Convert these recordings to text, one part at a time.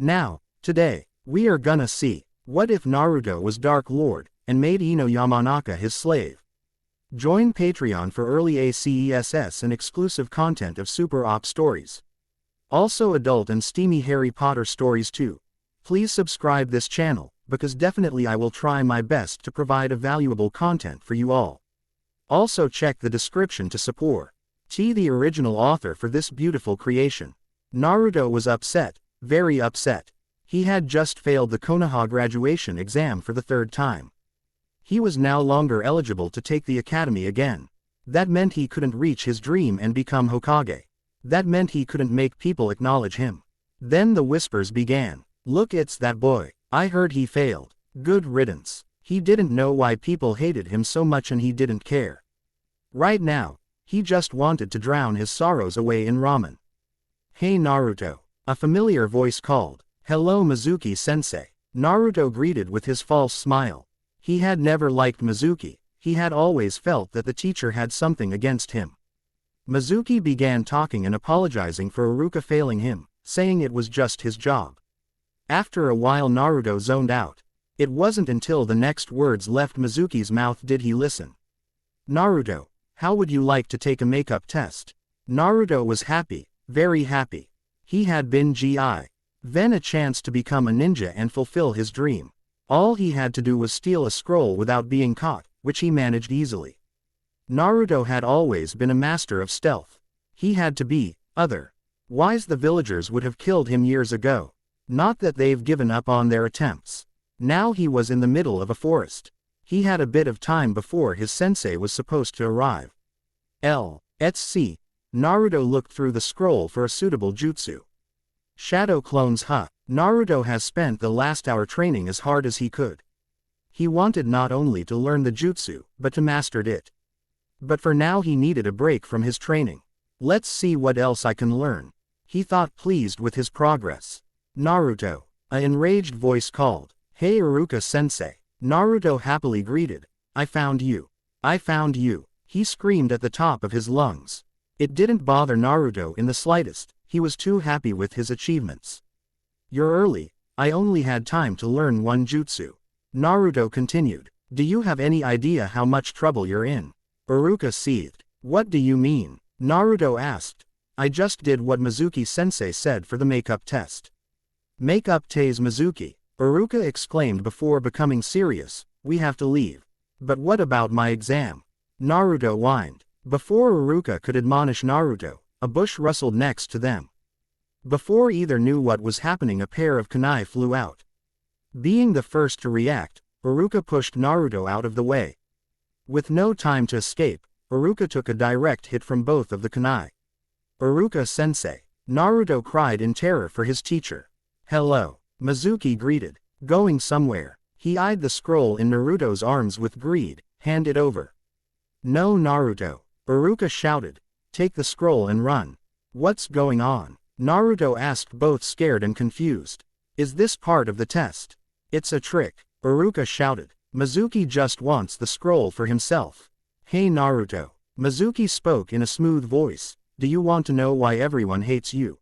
Now, today, we are gonna see, what if Naruto was Dark Lord, and made Ino Yamanaka his slave? Join Patreon for early ACESS and exclusive content of Super Op stories. Also adult and steamy Harry Potter stories too. Please subscribe this channel, because definitely I will try my best to provide a valuable content for you all. Also check the description to support the original author for this beautiful creation. Naruto was upset, very upset. He had just failed the Konoha graduation exam for the third time. He was now longer eligible to take the academy again. That meant he couldn't reach his dream and become Hokage. That meant he couldn't make people acknowledge him. Then the whispers began. Look, it's that boy. I heard he failed. Good riddance. He didn't know why people hated him so much and he didn't care. Right now, he just wanted to drown his sorrows away in ramen. Hey Naruto. A familiar voice called. Hello Mizuki-sensei. Naruto greeted with his false smile. He had never liked Mizuki. He had always felt that the teacher had something against him. Mizuki began talking and apologizing for Aruka failing him, saying it was just his job. After a while Naruto zoned out. It wasn't until the next words left Mizuki's mouth did he listen. Naruto, how would you like to take a makeup test? Naruto was happy, very happy. He had been given a chance to become a ninja and fulfill his dream. All he had to do was steal a scroll without being caught, which he managed easily. Naruto had always been a master of stealth. He had to be, otherwise the villagers would have killed him years ago. Not that they've given up on their attempts. Now he was in the middle of a forest. He had a bit of time before his sensei was supposed to arrive. Let's see. Naruto looked through the scroll for a suitable jutsu. Shadow clones. Naruto has spent the last hour training as hard as he could. He wanted not only to learn the jutsu, but to master it. But for now he needed a break from his training. Let's see what else I can learn, he thought, pleased with his progress. Naruto. An enraged voice called. Hey Aruka-sensei. Naruto happily greeted. I found you. I found you. He screamed at the top of his lungs. It didn't bother Naruto in the slightest. He was too happy with his achievements. You're early. I only had time to learn one jutsu. Naruto continued. Do you have any idea how much trouble you're in? Aruka seethed. What do you mean? Naruto asked. I just did what Mizuki-sensei said for the makeup test. Makeup test Mizuki, Aruka exclaimed before becoming serious. We have to leave. But what about my exam? Naruto whined. Before Aruka could admonish Naruto, a bush rustled next to them. Before either knew what was happening, a pair of kunai flew out. Being the first to react, Aruka pushed Naruto out of the way. With no time to escape, Aruka took a direct hit from both of the kunai. Aruka-sensei. Naruto cried in terror for his teacher. Hello. Mizuki greeted. Going somewhere. He eyed the scroll in Naruto's arms with greed. Hand it over. No Naruto. Aruka shouted. Take the scroll and run. What's going on? Naruto asked, both scared and confused. Is this part of the test? It's a trick. Aruka shouted. Mizuki just wants the scroll for himself. Hey Naruto. Mizuki spoke in a smooth voice. Do you want to know why everyone hates you?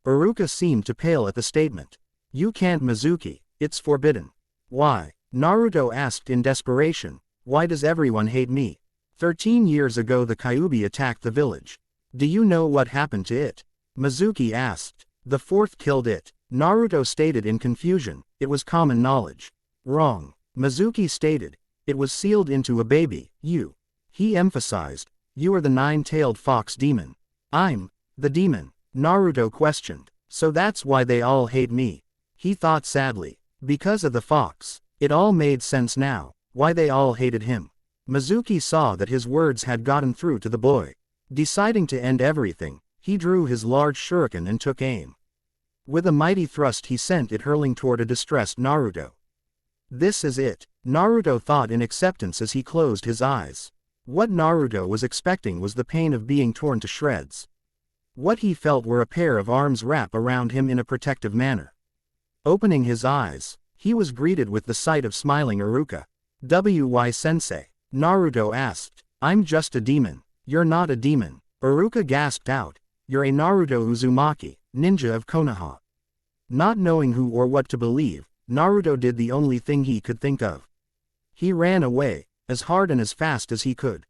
Aruka seemed to pale at the statement. You can't, Mizuki, it's forbidden. Why? Naruto asked in desperation. Why does everyone hate me? 13 years ago the Kyuubi attacked the village. Do you know what happened to it? Mizuki asked. The fourth killed it. Naruto stated in confusion. It was common knowledge. Wrong. Mizuki stated. It was sealed into a baby, you. He emphasized. You are the nine-tailed fox demon. I'm the demon. Naruto questioned. So that's why they all hate me. He thought sadly. Because of the fox. It all made sense now. Why they all hated him. Mizuki saw that his words had gotten through to the boy. Deciding to end everything, he drew his large shuriken and took aim. With a mighty thrust he sent it hurling toward a distressed Naruto. This is it, Naruto thought in acceptance as he closed his eyes. What Naruto was expecting was the pain of being torn to shreds. What he felt were a pair of arms wrap around him in a protective manner. Opening his eyes, he was greeted with the sight of smiling Aruka. Why sensei? Naruto asked. I'm just a demon. You're not a demon. Aruka gasped out. You're a Naruto Uzumaki, ninja of Konoha. Not knowing who or what to believe, Naruto did the only thing he could think of. He ran away, as hard and as fast as he could.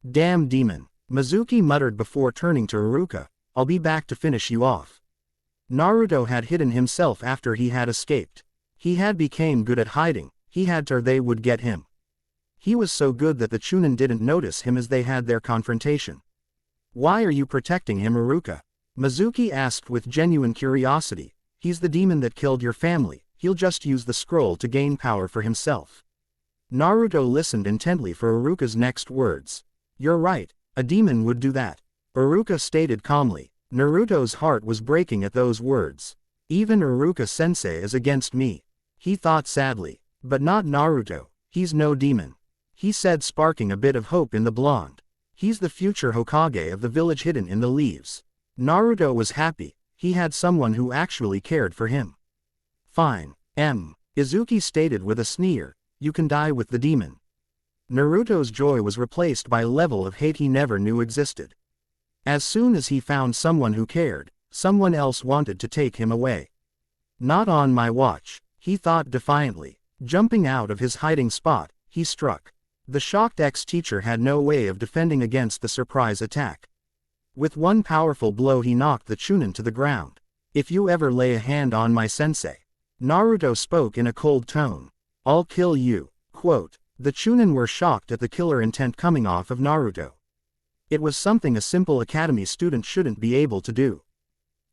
Damn demon, Mizuki muttered before turning to Aruka, I'll be back to finish you off. Naruto had hidden himself after he had escaped. He had become good at hiding, he had to or they would get him. He was so good that the Chunin didn't notice him as they had their confrontation. Why are you protecting him, Aruka? Mizuki asked with genuine curiosity. He's the demon that killed your family, he'll just use the scroll to gain power for himself. Naruto listened intently for Aruka's next words. You're right, a demon would do that. Aruka stated calmly. Naruto's heart was breaking at those words. Even Aruka-sensei is against me. He thought sadly. But not Naruto, he's no demon. He said, sparking a bit of hope in the blonde. He's the future Hokage of the village hidden in the leaves. Naruto was happy, he had someone who actually cared for him. Fine, Izuki stated with a sneer, you can die with the demon. Naruto's joy was replaced by a level of hate he never knew existed. As soon as he found someone who cared, someone else wanted to take him away. Not on my watch, he thought defiantly. Jumping out of his hiding spot, he struck. The shocked ex-teacher had no way of defending against the surprise attack. With one powerful blow he knocked the Chunin to the ground. If you ever lay a hand on my sensei, Naruto spoke in a cold tone, I'll kill you. Quote, the Chunin were shocked at the killer intent coming off of Naruto. It was something a simple academy student shouldn't be able to do.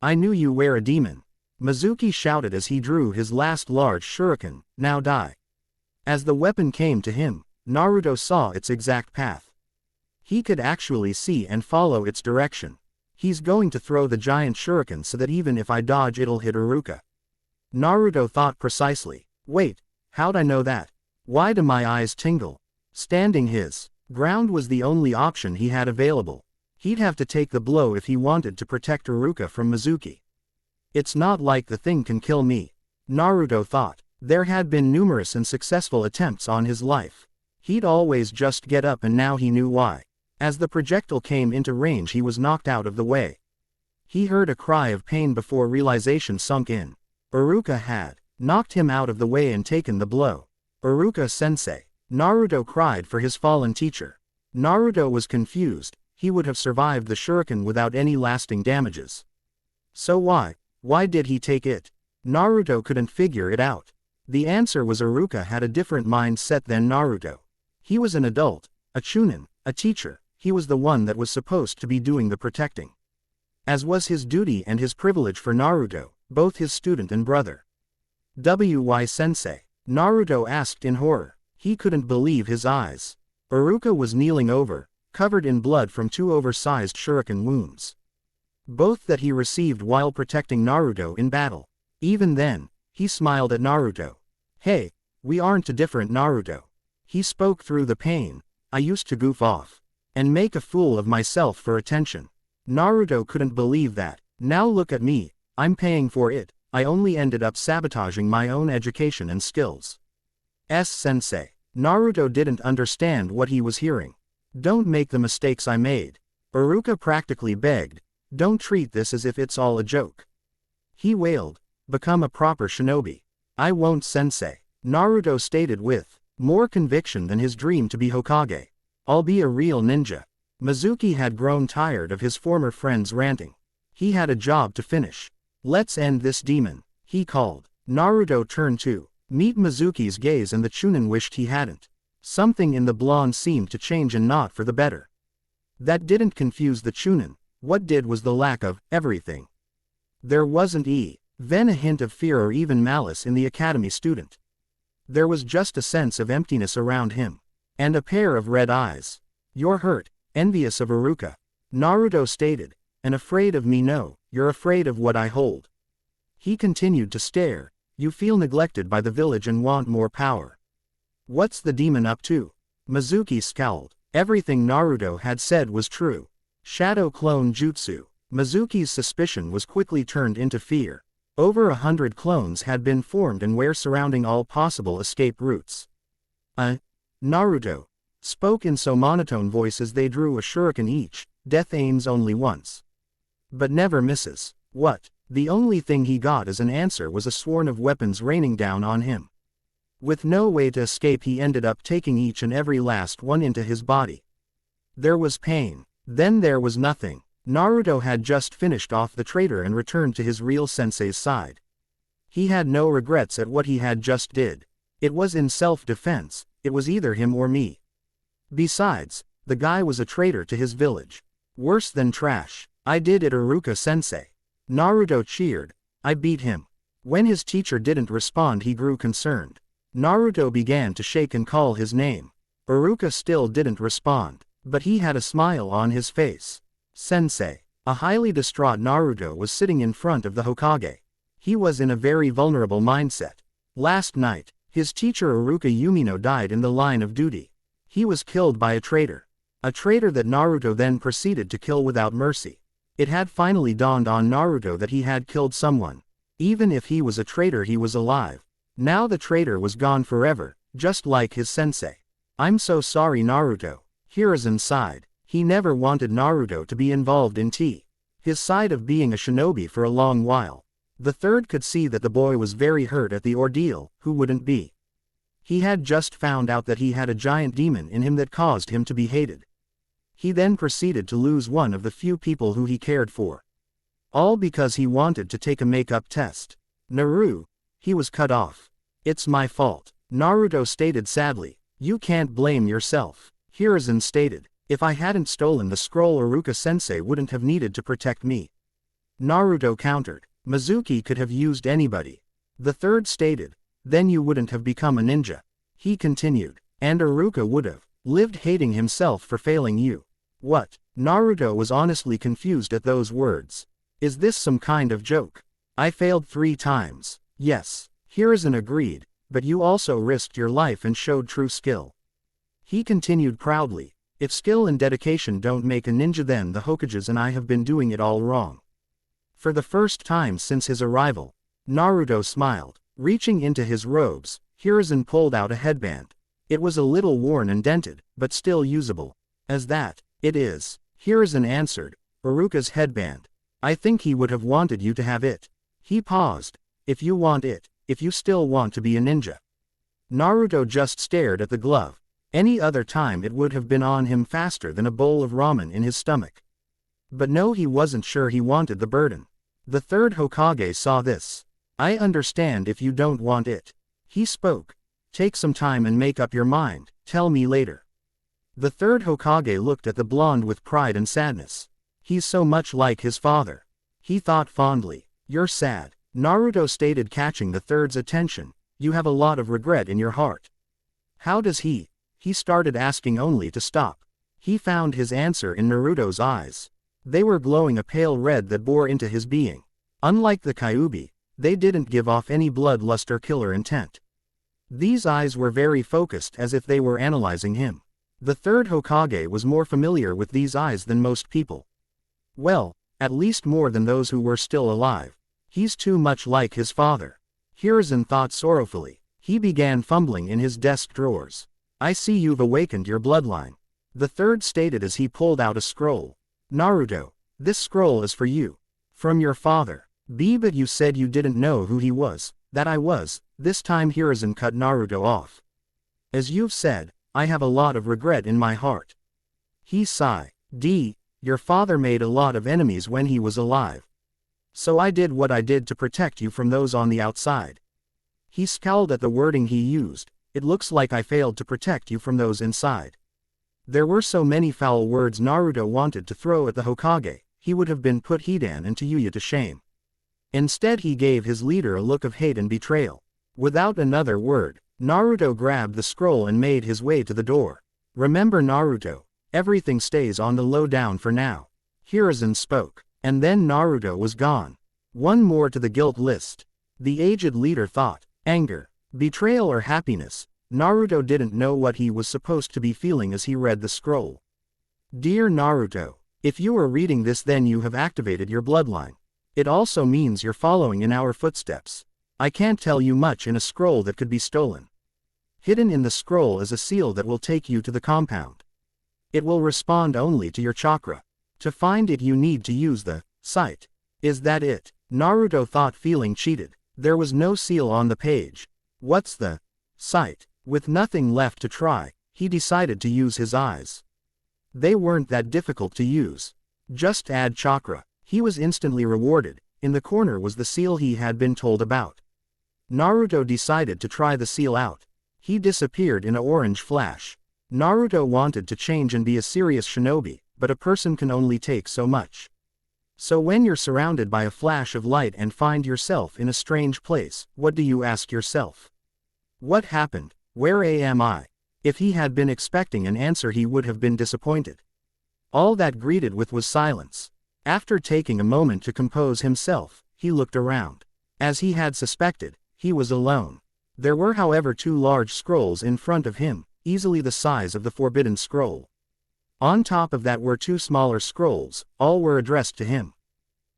I knew you were a demon. Mizuki shouted as he drew his last large shuriken, now die. As the weapon came to him, Naruto saw its exact path. He could actually see and follow its direction. He's going to throw the giant shuriken so that even if I dodge it'll hit Aruka. Naruto thought precisely. Wait, how'd I know that? Why do my eyes tingle? Standing his ground was the only option he had available. He'd have to take the blow if he wanted to protect Aruka from Mizuki. It's not like the thing can kill me, Naruto thought. There had been numerous and successful attempts on his life. He'd always just get up and now he knew why. As the projectile came into range he was knocked out of the way. He heard a cry of pain before realization sunk in. Aruka had knocked him out of the way and taken the blow. Aruka-sensei. Naruto cried for his fallen teacher. Naruto was confused, he would have survived the shuriken without any lasting damages. So why did he take it? Naruto couldn't figure it out. The answer was Aruka had a different mindset than Naruto. He was an adult, a Chunin, a teacher, he was the one that was supposed to be doing the protecting. As was his duty and his privilege for Naruto, both his student and brother. Why sensei? Naruto asked in horror. He couldn't believe his eyes. Aruka was kneeling over, covered in blood from 2 oversized shuriken wounds. Both that he received while protecting Naruto in battle. Even then, he smiled at Naruto. Hey, we aren't a different Naruto. He spoke through the pain. I used to goof off and make a fool of myself for attention. Naruto couldn't believe that. Now look at me, I'm paying for it. I only ended up sabotaging my own education and skills. Sensei. Naruto didn't understand what he was hearing. Don't make the mistakes I made. Aruka practically begged. Don't treat this as if it's all a joke. He wailed. Become a proper shinobi. I won't, sensei. Naruto stated with more conviction than his dream to be Hokage. I'll be a real ninja. Mizuki had grown tired of his former friend's ranting. He had a job to finish. Let's end this demon, he called. Naruto turned to meet Mizuki's gaze and the Chunin wished he hadn't. Something in the blonde seemed to change and not for the better. That didn't confuse the Chunin. What did was the lack of everything. There wasn't even a hint of fear or even malice in the academy student. There was just a sense of emptiness around him. And a pair of red eyes. You're hurt, envious of Aruka. Naruto stated. And afraid of me? No, you're afraid of what I hold. He continued to stare. You feel neglected by the village and want more power. What's the demon up to? Mizuki scowled. Everything Naruto had said was true. Shadow clone jutsu. Mizuki's suspicion was quickly turned into fear. Over 100 clones had been formed and were surrounding all possible escape routes. Naruto spoke in so monotone voice as they drew a shuriken each. Death aims only once, but never misses. What? The only thing he got as an answer was a swarm of weapons raining down on him. With no way to escape, he ended up taking each and every last one into his body. There was pain. Then there was nothing. Naruto had just finished off the traitor and returned to his real sensei's side. He had no regrets at what he had just did. It was in self-defense. It was either him or me. Besides, the guy was a traitor to his village. Worse than trash. I did it, Aruka-sensei. Naruto cheered. I beat him. When his teacher didn't respond, he grew concerned. Naruto began to shake and call his name. Aruka still didn't respond, but he had a smile on his face. Sensei. A highly distraught Naruto was sitting in front of the Hokage. He was in a very vulnerable mindset. Last night, his teacher Aruka Umino died in the line of duty. He was killed by a traitor. A traitor that Naruto then proceeded to kill without mercy. It had finally dawned on Naruto that he had killed someone. Even if he was a traitor, he was alive. Now the traitor was gone forever, just like his sensei. I'm so sorry, Naruto. Hiruzen sighed. He never wanted Naruto to be involved in his side of being a shinobi for a long while. The third could see that the boy was very hurt at the ordeal. Who wouldn't be? He had just found out that he had a giant demon in him that caused him to be hated. He then proceeded to lose one of the few people who he cared for. All because he wanted to take a makeup test. Naru. He was cut off. It's my fault, Naruto stated sadly. You can't blame yourself. Hiruzen stated. If I hadn't stolen the scroll, Aruka-sensei wouldn't have needed to protect me. Naruto countered. Mizuki could have used anybody. The third stated. Then you wouldn't have become a ninja. He continued. And Aruka would have lived hating himself for failing you. What? Naruto was honestly confused at those words. Is this some kind of joke? I failed 3 times. Yes. Hiruzen agreed, but you also risked your life and showed true skill. He continued proudly. If skill and dedication don't make a ninja, then the Hokages and I have been doing it all wrong. For the first time since his arrival, Naruto smiled. Reaching into his robes, Hiruzen pulled out a headband. It was a little worn and dented, but still usable. As that, it is, Hiruzen answered. Aruka's headband. I think he would have wanted you to have it. He paused. If you want it, if you still want to be a ninja. Naruto just stared at the glove. Any other time it would have been on him faster than a bowl of ramen in his stomach. But no, he wasn't sure he wanted the burden. The third Hokage saw this. I understand if you don't want it. He spoke. Take some time and make up your mind, tell me later. The third Hokage looked at the blonde with pride and sadness. He's so much like his father. He thought fondly. You're sad, Naruto stated, catching the third's attention. You have a lot of regret in your heart. How does he? He started asking only to stop. He found his answer in Naruto's eyes. They were glowing a pale red that bore into his being. Unlike the Kyuubi, they didn't give off any bloodlust or killer intent. These eyes were very focused, as if they were analyzing him. The third Hokage was more familiar with these eyes than most people. Well, at least more than those who were still alive. He's too much like his father. Hiruzen thought sorrowfully. He began fumbling in his desk drawers. I see you've awakened your bloodline. The third stated as he pulled out a scroll. Naruto, this scroll is for you. From your father. But you said you didn't know who he was. That I was. This time Hiruzen cut Naruto off. As you've said, I have a lot of regret in my heart. He sighed. Your father made a lot of enemies when he was alive. So I did what I did to protect you from those on the outside. He scowled at the wording he used. It looks like I failed to protect you from those inside. There were so many foul words Naruto wanted to throw at the Hokage. He would have been put Hidan and Tayuya to shame. Instead he gave his leader a look of hate and betrayal. Without another word, Naruto grabbed the scroll and made his way to the door. Remember, Naruto, everything stays on the low down for now. Hiruzen spoke. And then Naruto was gone. One more to the guilt list. The aged leader thought. Anger, betrayal, or happiness. Naruto didn't know what he was supposed to be feeling as he read the scroll. Dear Naruto, if you are reading this, then you have activated your bloodline. It also means you're following in our footsteps. I can't tell you much in a scroll that could be stolen. Hidden in the scroll is a seal that will take you to the compound. It will respond only to your chakra. To find it, you need to use the sight. Is that it? Naruto thought, feeling cheated. There was no seal on the page. What's the sight? With nothing left to try, he decided to use his eyes. They weren't that difficult to use. Just add chakra. He was instantly rewarded. In the corner was the seal he had been told about. Naruto decided to try the seal out. He disappeared in an orange flash. Naruto wanted to change and be a serious shinobi, but a person can only take so much. So when you're surrounded by a flash of light and find yourself in a strange place, what do you ask yourself? What happened? Where am I? If he had been expecting an answer, he would have been disappointed. All that greeted with was silence. After taking a moment to compose himself, he looked around. As he had suspected, he was alone. There were, however, 2 large scrolls in front of him, easily the size of the Forbidden Scroll. On top of that were 2 smaller scrolls, all were addressed to him.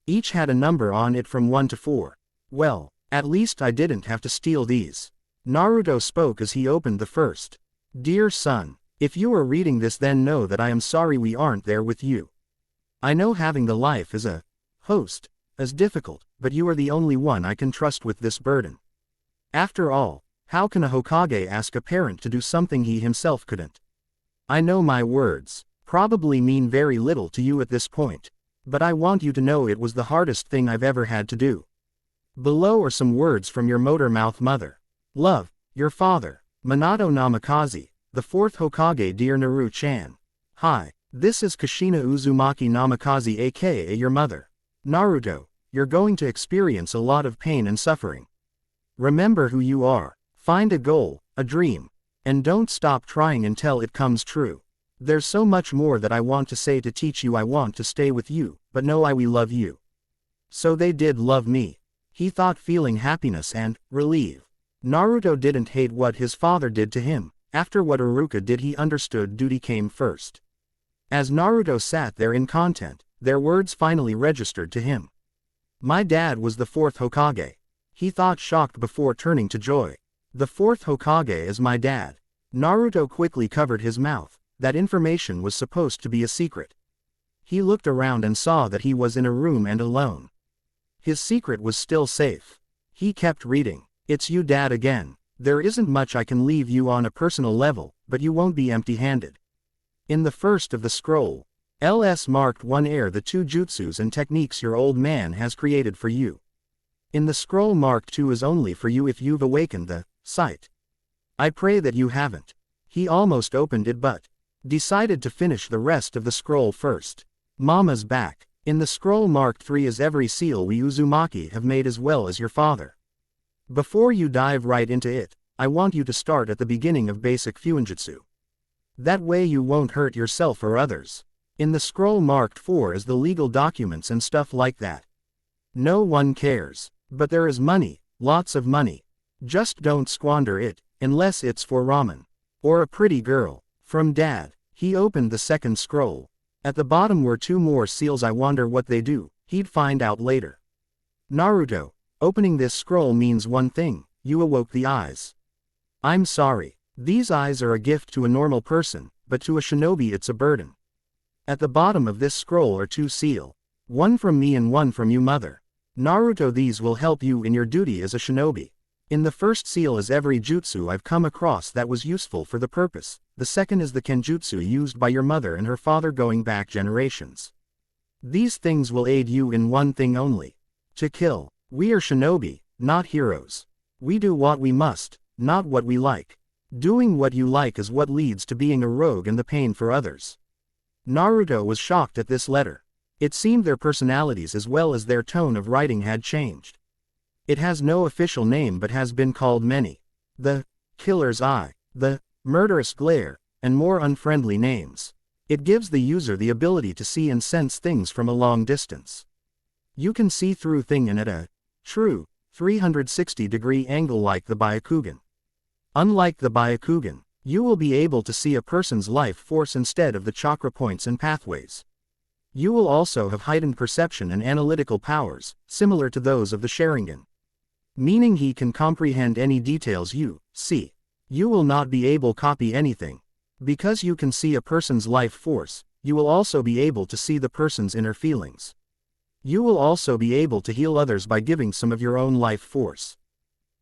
Each had a number on it from 1 to 4. Well, at least I didn't have to steal these. Naruto spoke as he opened the first. Dear son, if you are reading this, then know that I am sorry we aren't there with you. I know having the life as a host is difficult, but you are the only one I can trust with this burden. After all, how can a Hokage ask a parent to do something he himself couldn't? I know my words probably mean very little to you at this point, but I want you to know it was the hardest thing I've ever had to do. Below are some words from your motor mouth mother. Love, your father, Minato Namikaze, the 4th Hokage. Dear Naru-chan. Hi, this is Kushina Uzumaki Namikaze, aka your mother. Naruto, you're going to experience a lot of pain and suffering. Remember who you are. Find a goal, a dream, and don't stop trying until it comes true. There's so much more that I want to say to teach you. I want to stay with you, but know we love you. So they did love me. He thought, feeling happiness and relief. Naruto didn't hate what his father did to him. After what Aruka did, he understood duty came first. As Naruto sat there in content, their words finally registered to him. My dad was the 4th Hokage. He thought, shocked before turning to joy. The 4th Hokage is my dad. Naruto quickly covered his mouth. That information was supposed to be a secret. He looked around and saw that he was in a room and alone. His secret was still safe. He kept reading. It's you, Dad, again. There isn't much I can leave you on a personal level, but you won't be empty-handed. In the first of the scroll, LS marked 1 air the 2 jutsus and techniques your old man has created for you. In the scroll marked 2 is only for you if you've awakened the sight. I pray that you haven't. He almost opened it but decided to finish the rest of the scroll first. Mama's back. In the scroll marked 3 is every seal we Uzumaki have made, as well as your father. Before you dive right into it, I want you to start at the beginning of basic Fuinjutsu. That way you won't hurt yourself or others. In the scroll marked 4 is the legal documents and stuff like that. No one cares. But there is money, lots of money. Just don't squander it, unless it's for ramen. Or a pretty girl. From Dad. He opened the second scroll. At the bottom were 2 more seals. I wonder what they do. He'd find out later. Naruto, opening this scroll means one thing: you awoke the eyes. I'm sorry. These eyes are a gift to a normal person, but to a shinobi it's a burden. At the bottom of this scroll are 2 seals. One from me and one from you, mother. Naruto, these will help you in your duty as a shinobi. In the first seal is every jutsu I've come across that was useful for the purpose. The second is the kenjutsu used by your mother and her father going back generations. These things will aid you in one thing only: to kill. We are shinobi, not heroes. We do what we must, not what we like. Doing what you like is what leads to being a rogue and the pain for others. Naruto was shocked at this letter. It seemed their personalities as well as their tone of writing had changed. It has no official name but has been called many. The killer's eye, the murderous glare, and more unfriendly names. It gives the user the ability to see and sense things from a long distance. You can see through things at a true 360-degree angle like the Byakugan. Unlike the Byakugan, you will be able to see a person's life force instead of the chakra points and pathways. You will also have heightened perception and analytical powers, similar to those of the Sharingan. Meaning he can comprehend any details you see. You will not be able to copy anything. Because you can see a person's life force, you will also be able to see the person's inner feelings. You will also be able to heal others by giving some of your own life force.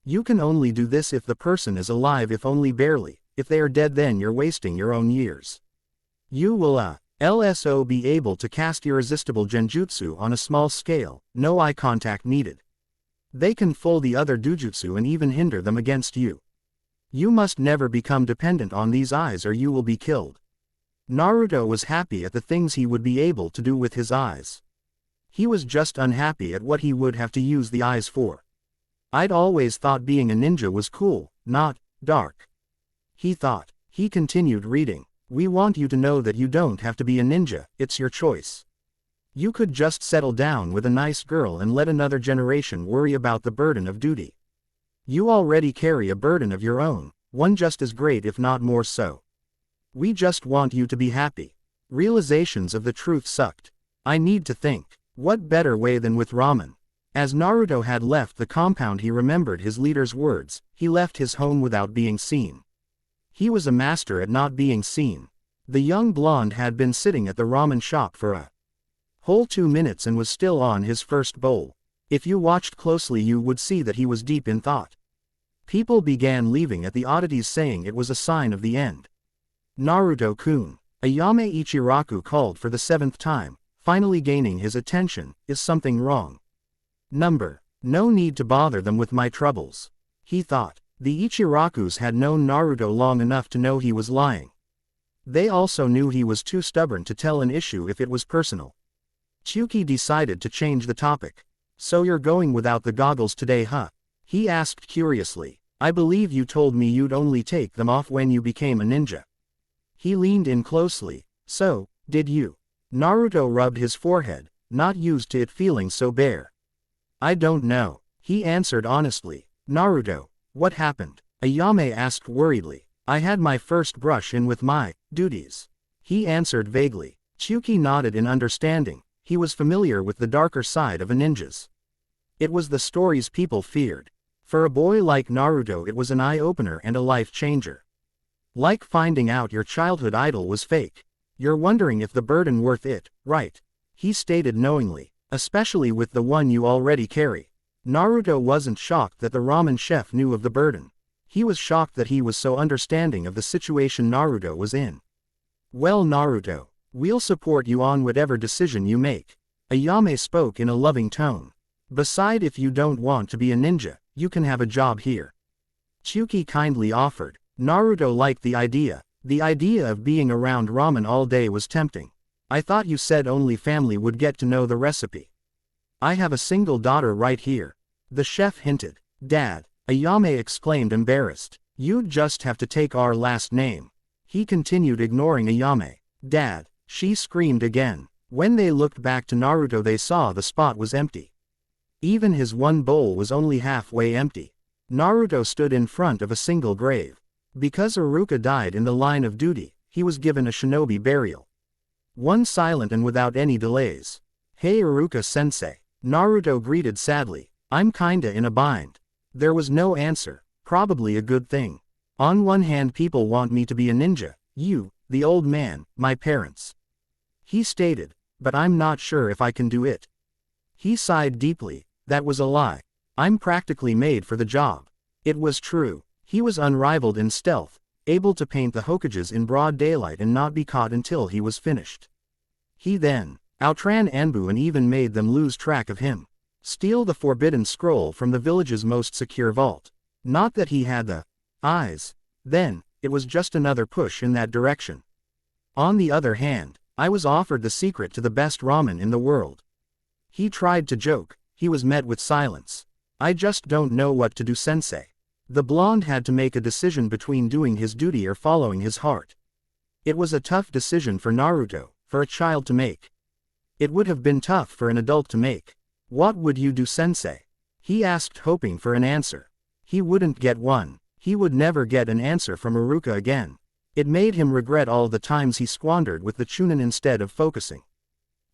You can only do this if the person is alive, if only barely. If they are dead, then you're wasting your own years. You will also be able to cast irresistible genjutsu on a small scale, no eye contact needed. They can fool the other dojutsu and even hinder them against you. You must never become dependent on these eyes or you will be killed. Naruto was happy at the things he would be able to do with his eyes. He was just unhappy at what he would have to use the eyes for. I'd always thought being a ninja was cool, not dark. He thought. He continued reading. We want you to know that you don't have to be a ninja, it's your choice. You could just settle down with a nice girl and let another generation worry about the burden of duty. You already carry a burden of your own, one just as great if not more so. We just want you to be happy. Realizations of the truth sucked. I need to think. What better way than with ramen? As Naruto had left the compound, he remembered his leader's words. He left his home without being seen. He was a master at not being seen. The young blonde had been sitting at the ramen shop for a whole 2 minutes and was still on his first bowl. If you watched closely, you would see that he was deep in thought. People began leaving at the oddities, saying it was a sign of the end. Naruto-kun. Ayame Ichiraku called for the 7th time, finally gaining his attention. Is something wrong? No need to bother them with my troubles. He thought. The Ichirakus had known Naruto long enough to know he was lying. They also knew he was too stubborn to tell an issue if it was personal. Chuki decided to change the topic. So you're going without the goggles today, huh? He asked curiously. I believe you told me you'd only take them off when you became a ninja. He leaned in closely. So, did you? Naruto rubbed his forehead, not used to it feeling so bare. I don't know. He answered honestly. Naruto. What happened? Ayame asked worriedly. I had my first brush in with my duties. He answered vaguely. Chuki nodded in understanding. He was familiar with the darker side of a ninja's. It was the stories people feared. For a boy like Naruto, it was an eye-opener and a life-changer. Like finding out your childhood idol was fake. You're wondering if the burden worth it, right? He stated knowingly. Especially with the one you already carry. Naruto wasn't shocked that the ramen chef knew of the burden. He was shocked that he was so understanding of the situation Naruto was in. Well, Naruto, we'll support you on whatever decision you make. Ayame spoke in a loving tone. Beside, if you don't want to be a ninja, you can have a job here. Chuki kindly offered. Naruto liked the idea. The idea of being around ramen all day was tempting. I thought you said only family would get to know the recipe. I have a single daughter right here. The chef hinted. Dad, Ayame exclaimed embarrassed. You'd just have to take our last name. He continued ignoring Ayame. Dad, she screamed again. When they looked back to Naruto, they saw the spot was empty. Even his one bowl was only halfway empty. Naruto stood in front of a single grave. Because Aruka died in the line of duty, he was given a shinobi burial. One silent and without any delays. Hey Aruka-sensei. Naruto greeted sadly. I'm kinda in a bind. There was no answer. Probably a good thing. On one hand, people want me to be a ninja. You, the old man, my parents. He stated. But I'm not sure if I can do it. He sighed deeply. That was a lie. I'm practically made for the job. It was true. He was unrivaled in stealth, able to paint the Hokages in broad daylight and not be caught until he was finished. He then outran Anbu and even made them lose track of him. Steal the forbidden scroll from the village's most secure vault. Not that he had the eyes. Then, it was just another push in that direction. On the other hand, I was offered the secret to the best ramen in the world. He tried to joke. He was met with silence. I just don't know what to do, sensei. The blonde had to make a decision between doing his duty or following his heart. It was a tough decision for Naruto, for a child to make. It would have been tough for an adult to make. What would you do, sensei? He asked, hoping for an answer. He wouldn't get one. He would never get an answer from Aruka again. It made him regret all the times he squandered with the Chunin instead of focusing.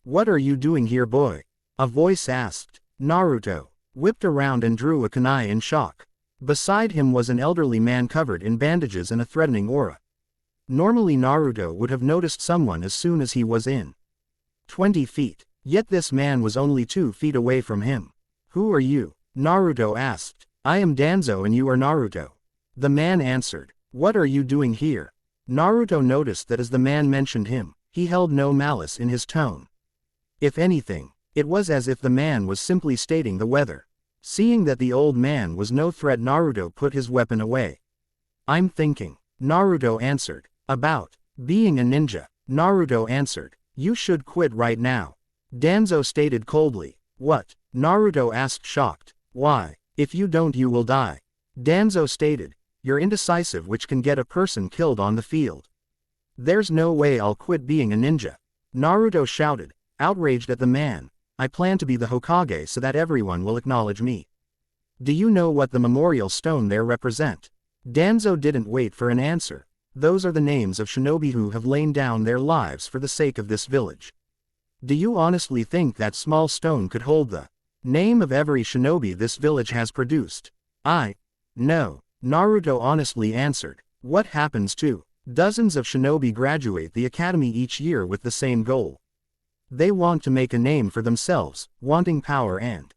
What are you doing here, boy? A voice asked. Naruto whipped around and drew a kunai in shock. Beside him was an elderly man covered in bandages and a threatening aura. Normally Naruto would have noticed someone as soon as he was in 20 feet. Yet this man was only 2 feet away from him. Who are you? Naruto asked. I am Danzo and you are Naruto. The man answered. What are you doing here? Naruto noticed that as the man mentioned him, he held no malice in his tone. If anything, it was as if the man was simply stating the weather. Seeing that the old man was no threat, Naruto put his weapon away. I'm thinking. Naruto answered. About being a ninja. Naruto answered. You should quit right now. Danzo stated coldly. What? Naruto asked shocked. Why? If you don't you will die. Danzo stated. You're indecisive, which can get a person killed on the field. There's no way I'll quit being a ninja. Naruto shouted, outraged at the man. I plan to be the Hokage so that everyone will acknowledge me. Do you know what the memorial stone there represent? Danzo didn't wait for an answer. Those are the names of shinobi who have lain down their lives for the sake of this village. Do you honestly think that small stone could hold the name of every shinobi this village has produced? No. Naruto honestly answered. What happens to dozens of shinobi graduate the academy each year with the same goal? They want to make a name for themselves, wanting power and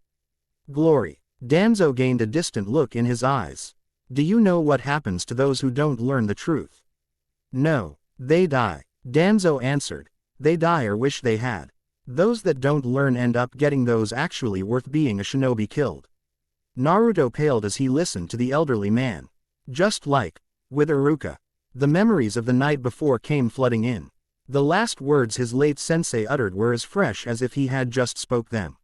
glory. Danzo gained a distant look in his eyes. Do you know what happens to those who don't learn the truth? No, they die. Danzo answered. They die or wish they had. Those that don't learn end up getting those actually worth being a shinobi killed. Naruto paled as he listened to the elderly man. Just like with Aruka. The memories of the night before came flooding in. The last words his late sensei uttered were as fresh as if he had just spoke them.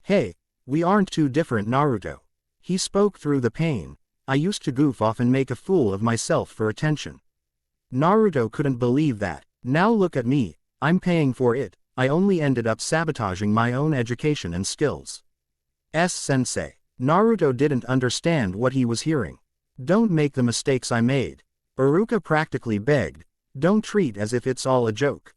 Hey, we aren't too different, Naruto. He spoke through the pain. I used to goof off and make a fool of myself for attention. Naruto couldn't believe that. Now look at me, I'm paying for it. I only ended up sabotaging my own education and skills. Sensei. Naruto didn't understand what he was hearing. Don't make the mistakes I made. Aruka practically begged. Don't treat as if it's all a joke.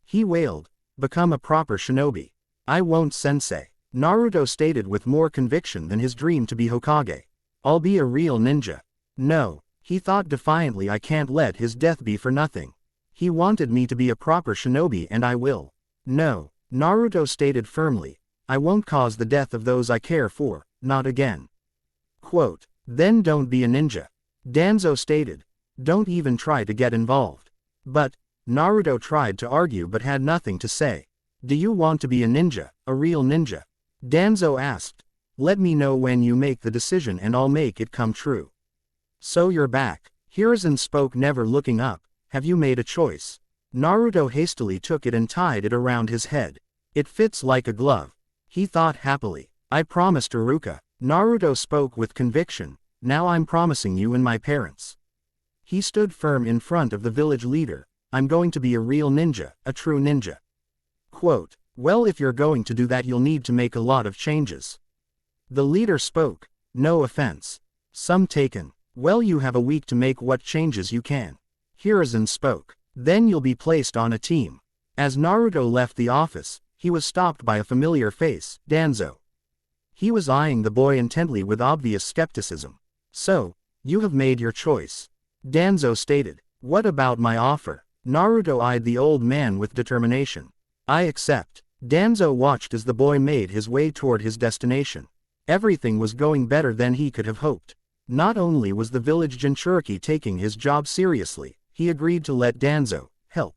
He wailed. Become a proper shinobi. I won't, sensei. Naruto stated with more conviction than his dream to be Hokage. I'll be a real ninja. No, he thought defiantly, I can't let his death be for nothing. He wanted me to be a proper shinobi and I will. No, Naruto stated firmly. I won't cause the death of those I care for, not again. Quote, then don't be a ninja. Danzo stated. Don't even try to get involved. But, Naruto tried to argue but had nothing to say. Do you want to be a ninja, a real ninja? Danzo asked. Let me know when you make the decision and I'll make it come true. So you're back. Hiruzen spoke, never looking up. Have you made a choice? Naruto hastily took it and tied it around his head. It fits like a glove. He thought happily. I promised Aruka. Naruto spoke with conviction. Now I'm promising you and my parents. He stood firm in front of the village leader. I'm going to be a real ninja, a true ninja. Quote, well, if you're going to do that you'll need to make a lot of changes. The leader spoke. No offense. Some taken. Well, you have a week to make what changes you can. Hiruzen spoke. Then you'll be placed on a team. As Naruto left the office, he was stopped by a familiar face, Danzo. He was eyeing the boy intently with obvious skepticism. So, you have made your choice. Danzo stated. What about my offer? Naruto eyed the old man with determination. I accept. Danzo watched as the boy made his way toward his destination. Everything was going better than he could have hoped. Not only was the village Jinchuriki taking his job seriously, he agreed to let Danzo help.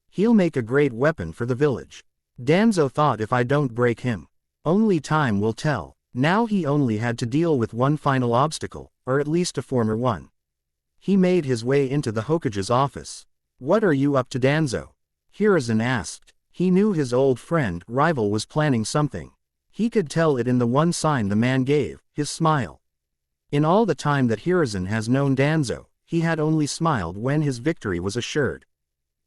He'll make a great weapon for the village. Danzo thought, if I don't break him, only time will tell. Now he only had to deal with one final obstacle, or at least a former one. He made his way into the Hokage's office. What are you up to, Danzo? Hiruzen asked. He knew his old friend, rival, was planning something. He could tell it in the one sign the man gave, his smile. In all the time that Hiruzen has known Danzo, he had only smiled when his victory was assured.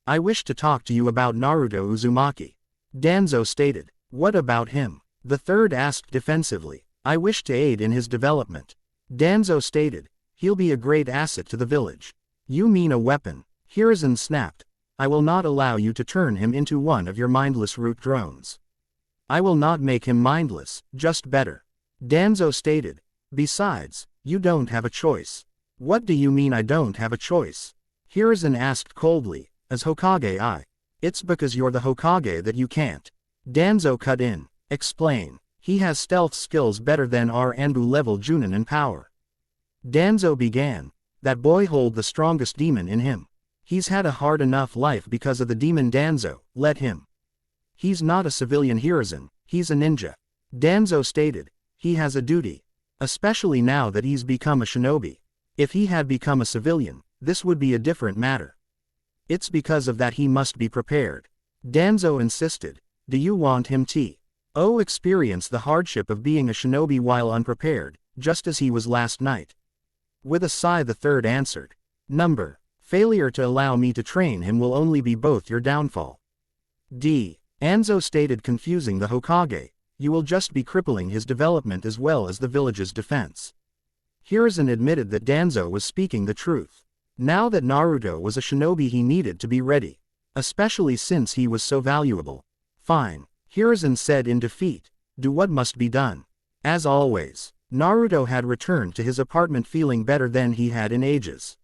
I wish to talk to you about Naruto Uzumaki. Danzo stated. What about him? The third asked defensively. I wish to aid in his development. Danzo stated. He'll be a great asset to the village. You mean a weapon? Hiruzen snapped. I will not allow you to turn him into one of your mindless root drones. I will not make him mindless, just better. Danzo stated. Besides, you don't have a choice. What do you mean I don't have a choice? Hiruzen asked coldly. As Hokage It's because you're the Hokage that you can't. Danzo cut in. Explain. He has stealth skills better than our Anbu level Junin in power. Danzo began. That boy hold the strongest demon in him. He's had a hard enough life because of the demon Danzo, let him. He's not a civilian Hiruzen, he's a ninja. Danzo stated. He has a duty. Especially now that he's become a shinobi. If he had become a civilian, this would be a different matter. It's because of that he must be prepared. Danzo insisted. Do you want him to experience the hardship of being a shinobi while unprepared, just as he was last night? With a sigh the third answered. Failure to allow me to train him will only be both your downfall. Anzo stated, confusing the Hokage. You will just be crippling his development as well as the village's defense. Hiruzen admitted that Danzo was speaking the truth. Now that Naruto was a shinobi he needed to be ready. Especially since he was so valuable. Fine, Hiruzen said in defeat. Do what must be done. As always, Naruto had returned to his apartment feeling better than he had in ages.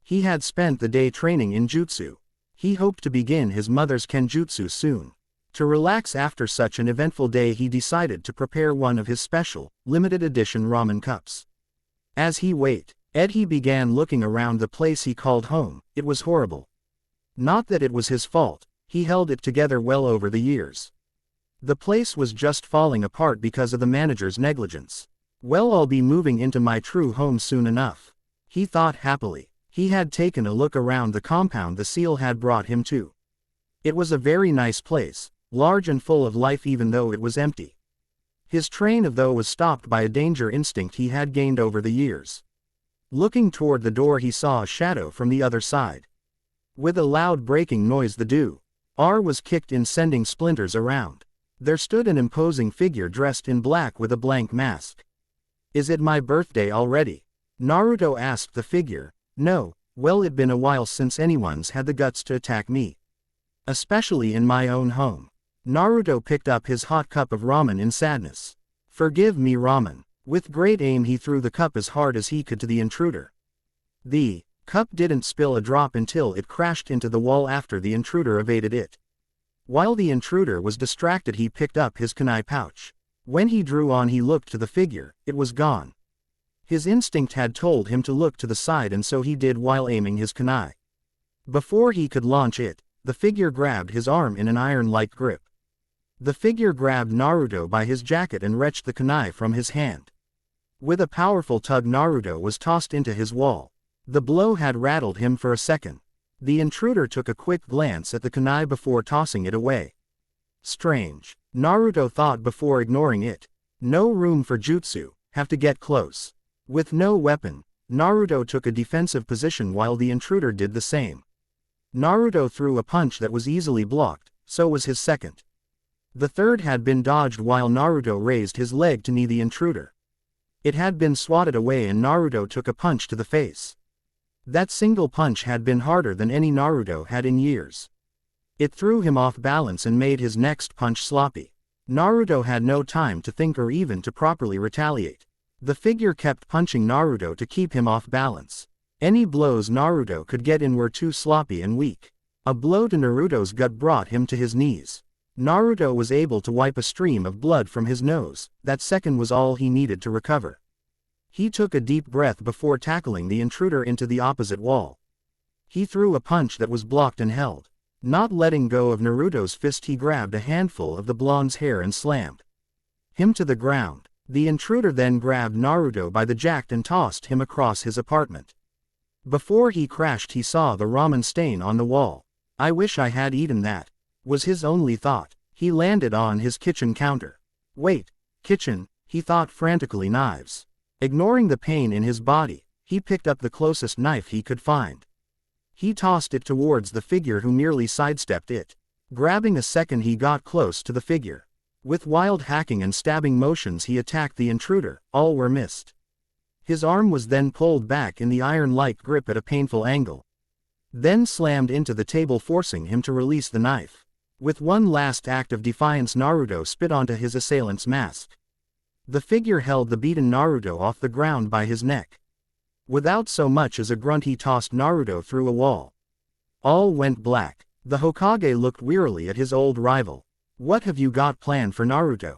He had spent the day training in jutsu. He hoped to begin his mother's kenjutsu soon. To relax after such an eventful day he decided to prepare one of his special, limited edition ramen cups. As he he began looking around the place he called home. It was horrible. Not that it was his fault, he held it together well over the years. The place was just falling apart because of the manager's negligence. Well, I'll be moving into my true home soon enough. He thought happily. He had taken a look around the compound the seal had brought him to. It was a very nice place, large and full of life even though it was empty. His train of thought was stopped by a danger instinct he had gained over the years. Looking toward the door he saw a shadow from the other side. With a loud breaking noise the door was kicked in, sending splinters around. There stood an imposing figure dressed in black with a blank mask. Is it my birthday already? Naruto asked the figure. No, well, it'd been a while since anyone's had the guts to attack me. Especially in my own home. Naruto picked up his hot cup of ramen in sadness. Forgive me, ramen. With great aim he threw the cup as hard as he could to the intruder. The cup didn't spill a drop until it crashed into the wall after the intruder evaded it. While the intruder was distracted he picked up his kunai pouch. When he drew on he looked to the figure, it was gone. His instinct had told him to look to the side and so he did while aiming his kunai. Before he could launch it, the figure grabbed his arm in an iron-like grip. The figure grabbed Naruto by his jacket and wrenched the kunai from his hand. With a powerful tug Naruto was tossed into his wall. The blow had rattled him for a second. The intruder took a quick glance at the kunai before tossing it away. Strange, Naruto thought before ignoring it. No room for jutsu, have to get close. With no weapon, Naruto took a defensive position while the intruder did the same. Naruto threw a punch that was easily blocked, so was his second. The third had been dodged while Naruto raised his leg to knee the intruder. It had been swatted away and Naruto took a punch to the face. That single punch had been harder than any Naruto had in years. It threw him off balance and made his next punch sloppy. Naruto had no time to think or even to properly retaliate. The figure kept punching Naruto to keep him off balance. Any blows Naruto could get in were too sloppy and weak. A blow to Naruto's gut brought him to his knees. Naruto was able to wipe a stream of blood from his nose. That second was all he needed to recover. He took a deep breath before tackling the intruder into the opposite wall. He threw a punch that was blocked and held. Not letting go of Naruto's fist he grabbed a handful of the blonde's hair and slammed him to the ground. The intruder then grabbed Naruto by the jacket and tossed him across his apartment. Before he crashed he saw the ramen stain on the wall. I wish I had eaten that, was his only thought. He landed on his kitchen counter. Wait, kitchen, he thought frantically, knives. Ignoring the pain in his body, he picked up the closest knife he could find. He tossed it towards the figure who merely sidestepped it. Grabbing a second he got close to the figure. With wild hacking and stabbing motions he attacked the intruder, all were missed. His arm was then pulled back in the iron-like grip at a painful angle. Then slammed into the table forcing him to release the knife. With one last act of defiance Naruto spit onto his assailant's mask. The figure held the beaten Naruto off the ground by his neck. Without so much as a grunt he tossed Naruto through a wall. All went black. The Hokage looked wearily at his old rival. What have you got planned for Naruto?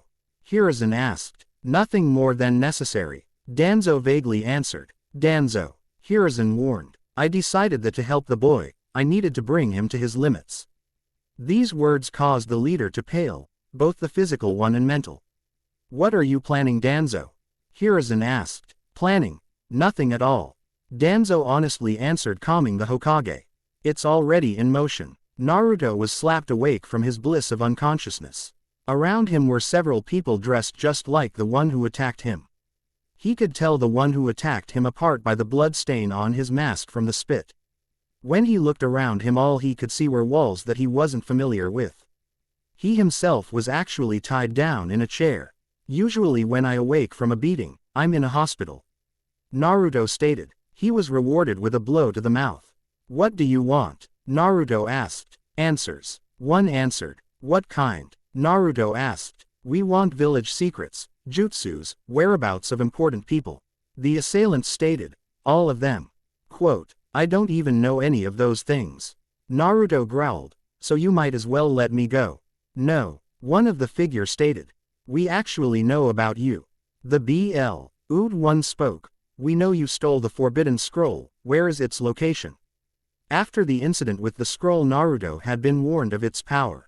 Hiruzen asked. Nothing more than necessary. Danzo vaguely answered. Danzo, Hiruzen warned. I decided that to help the boy, I needed to bring him to his limits. These words caused the leader to pale, both the physical one and mental. What are you planning, Danzo? Hiruzen asked. Planning? Nothing at all. Danzo honestly answered, calming the Hokage. It's already in motion. Naruto was slapped awake from his bliss of unconsciousness. Around him were several people dressed just like the one who attacked him. He could tell the one who attacked him apart by the blood stain on his mask from the spit. When he looked around him, all he could see were walls that he wasn't familiar with. He himself was actually tied down in a chair. Usually when I awake from a beating, I'm in a hospital. Naruto stated. He was rewarded with a blow to the mouth. What do you want? Naruto asked. Answers. One answered. What kind? Naruto asked. We want village secrets, jutsus, whereabouts of important people. The assailant stated. All of them. Quote, I don't even know any of those things. Naruto growled. So you might as well let me go. No, one of the figure stated. We actually know about you. The BL. Ood one spoke. We know you stole the Forbidden Scroll. Where is its location? After the incident with the scroll, Naruto had been warned of its power.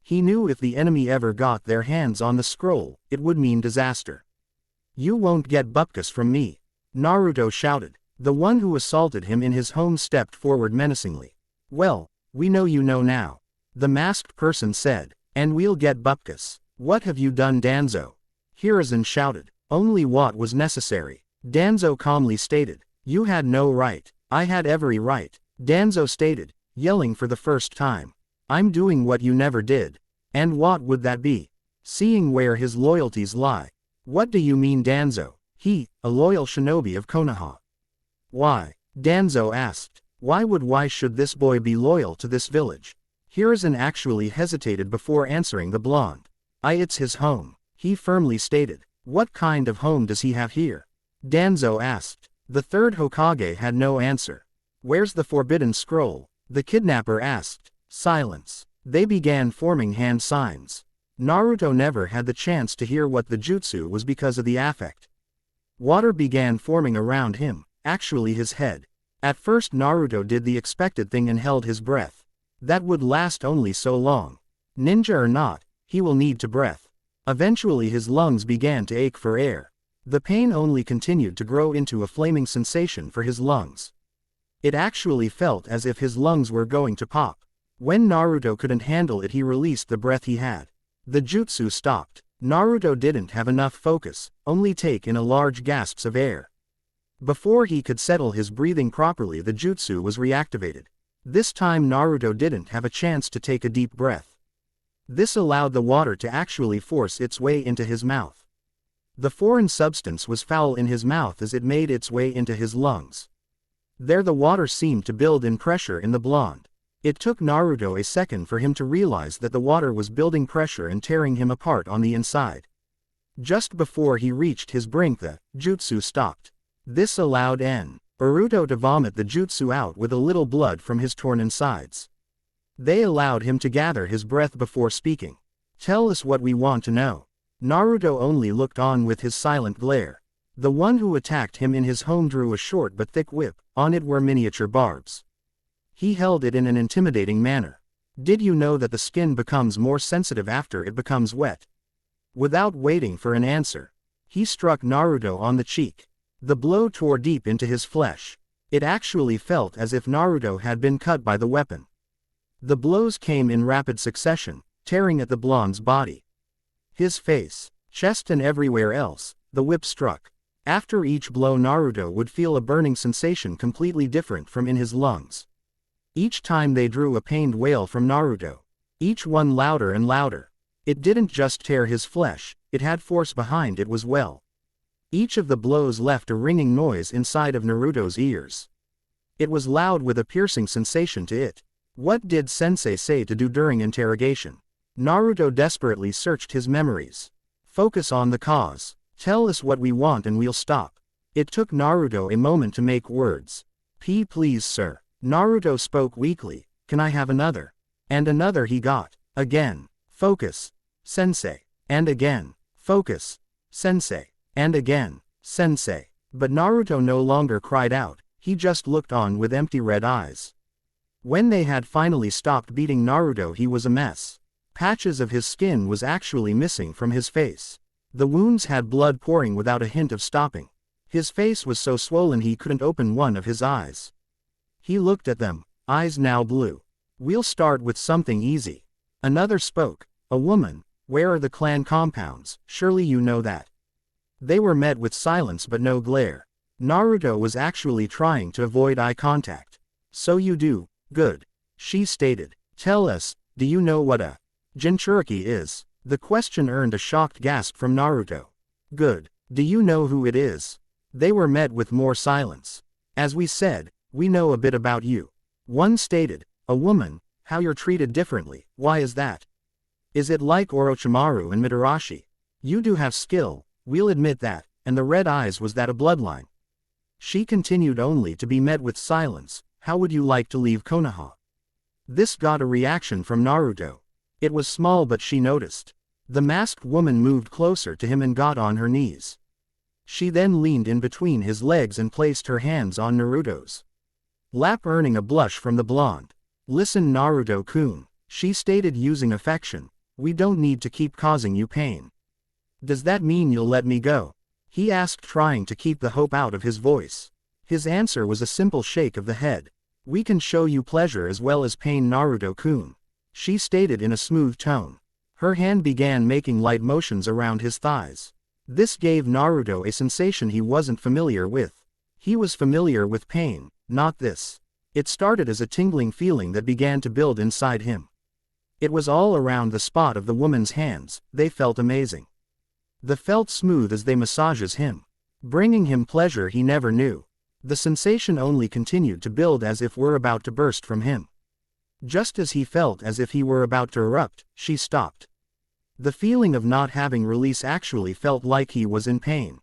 He knew if the enemy ever got their hands on the scroll, it would mean disaster. You won't get bupkis from me. Naruto shouted. The one who assaulted him in his home stepped forward menacingly. Well, we know you know now. The masked person said. And we'll get bupkis. What have you done, Danzo? Hiruzen shouted. Only what was necessary. Danzo calmly stated. You had no right. I had every right. Danzo stated, yelling for the first time. I'm doing what you never did. And what would that be? Seeing where his loyalties lie. What do you mean, Danzo? He, a loyal shinobi of Konoha. Why? Danzo asked. Why should this boy be loyal to this village? Hiruzen actually hesitated before answering the blonde. It's his home, he firmly stated. What kind of home does he have here? Danzo asked. The third Hokage had no answer. Where's the Forbidden Scroll? The kidnapper asked. Silence. They began forming hand signs. Naruto never had the chance to hear what the jutsu was because of the affect. Water began forming around him, actually his head. At first Naruto did the expected thing and held his breath. That would last only so long. Ninja or not, he will need to breath. Eventually his lungs began to ache for air. The pain only continued to grow into a flaming sensation for his lungs. It actually felt as if his lungs were going to pop. When Naruto couldn't handle it, he released the breath he had. The jutsu stopped. Naruto didn't have enough focus, only take in a large gasps of air. Before he could settle his breathing properly, the jutsu was reactivated. This time Naruto didn't have a chance to take a deep breath. This allowed the water to actually force its way into his mouth. The foreign substance was foul in his mouth as it made its way into his lungs. There the water seemed to build in pressure in the blonde. It took Naruto a second for him to realize that the water was building pressure and tearing him apart on the inside. Just before he reached his brink, the jutsu stopped. This allowed Naruto to vomit the jutsu out with a little blood from his torn insides. They allowed him to gather his breath before speaking. Tell us what we want to know. Naruto only looked on with his silent glare. The one who attacked him in his home drew a short but thick whip. On it were miniature barbs. He held it in an intimidating manner. Did you know that the skin becomes more sensitive after it becomes wet? Without waiting for an answer, he struck Naruto on the cheek. The blow tore deep into his flesh. It actually felt as if Naruto had been cut by the weapon. The blows came in rapid succession, tearing at the blonde's body. His face, chest and everywhere else, the whip struck. After each blow Naruto would feel a burning sensation completely different from in his lungs. Each time they drew a pained wail from Naruto. Each one louder and louder. It didn't just tear his flesh, it had force behind it as well. Each of the blows left a ringing noise inside of Naruto's ears. It was loud with a piercing sensation to it. What did Sensei say to do during interrogation? Naruto desperately searched his memories. Focus on the cause. Tell us what we want and we'll stop. It took Naruto a moment to make words. Please sir. Naruto spoke weakly. Can I have another? And another he got. Again. Focus. Sensei. And again. Focus. Sensei. And again. Sensei. But Naruto no longer cried out, he just looked on with empty red eyes. When they had finally stopped beating Naruto, he was a mess. Patches of his skin was actually missing from his face. The wounds had blood pouring without a hint of stopping. His face was so swollen he couldn't open one of his eyes. He looked at them, eyes now blue. We'll start with something easy. Another spoke. A woman. Where are the clan compounds? Surely you know that. They were met with silence but no glare. Naruto was actually trying to avoid eye contact. So you do, good. She stated. Tell us, do you know what a Jinchuriki is? The question earned a shocked gasp from Naruto. Good. Do you know who it is? They were met with more silence. As we said, we know a bit about you. One stated. A woman, how you're treated differently, why is that? Is it like Orochimaru and Mitarashi? You do have skill, we'll admit that, and the red eyes, was that a bloodline? She continued only to be met with silence. How would you like to leave Konoha? This got a reaction from Naruto. It was small but she noticed. The masked woman moved closer to him and got on her knees. She then leaned in between his legs and placed her hands on Naruto's lap, earning a blush from the blonde. Listen Naruto-kun, she stated using affection, we don't need to keep causing you pain. Does that mean you'll let me go? He asked, trying to keep the hope out of his voice. His answer was a simple shake of the head. We can show you pleasure as well as pain Naruto-kun, she stated in a smooth tone. Her hand began making light motions around his thighs. This gave Naruto a sensation he wasn't familiar with. He was familiar with pain, not this. It started as a tingling feeling that began to build inside him. It was all around the spot of the woman's hands. They felt amazing. They felt smooth as they massages him, bringing him pleasure he never knew. The sensation only continued to build as if were about to burst from him. Just as he felt as if he were about to erupt, she stopped. The feeling of not having release actually felt like he was in pain.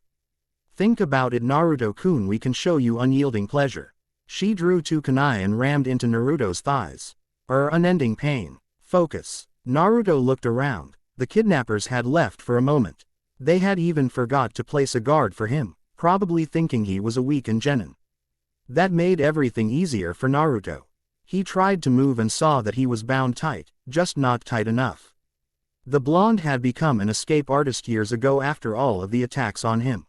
Think about it Naruto-kun, we can show you unyielding pleasure. She drew two kunai and rammed into Naruto's thighs. Unending pain. Focus. Naruto looked around. The kidnappers had left for a moment. They had even forgot to place a guard for him, probably thinking he was a weak and genin. That made everything easier for Naruto. He tried to move and saw that he was bound tight, just not tight enough. The blonde had become an escape artist years ago after all of the attacks on him.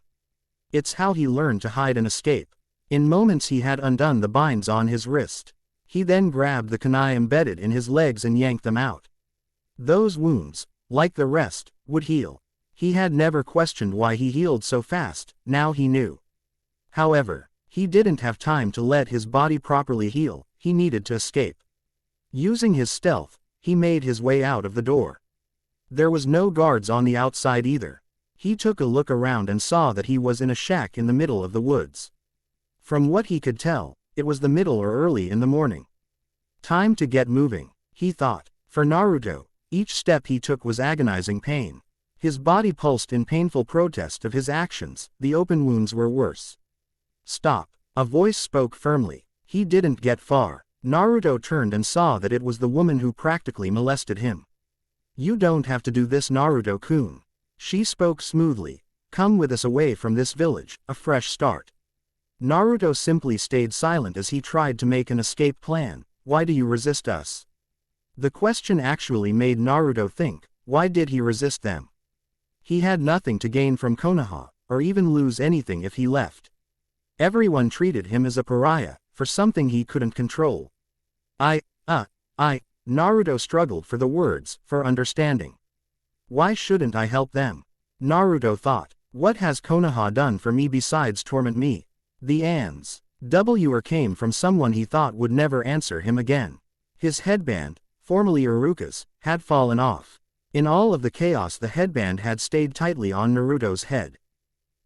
It's how he learned to hide and escape. In moments he had undone the binds on his wrist. He then grabbed the kunai embedded in his legs and yanked them out. Those wounds, like the rest, would heal. He had never questioned why he healed so fast, now he knew. However, he didn't have time to let his body properly heal, he needed to escape. Using his stealth, he made his way out of the door. There was no guards on the outside either. He took a look around and saw that he was in a shack in the middle of the woods. From what he could tell, it was the middle or early in the morning. Time to get moving, he thought. For Naruto, each step he took was agonizing pain. His body pulsed in painful protest of his actions, the open wounds were worse. Stop, a voice spoke firmly. He didn't get far. Naruto turned and saw that it was the woman who practically molested him. You don't have to do this Naruto-kun. She spoke smoothly. Come with us away from this village, a fresh start. Naruto simply stayed silent as he tried to make an escape plan. Why do you resist us? The question actually made Naruto think, why did he resist them? He had nothing to gain from Konoha, or even lose anything if he left. Everyone treated him as a pariah, for something he couldn't control. Naruto struggled for the words, for understanding. Why shouldn't I help them? Naruto thought, what has Konoha done for me besides torment me? The answer came from someone he thought would never answer him again. His headband, formerly Aruka's, had fallen off. In all of the chaos the headband had stayed tightly on Naruto's head.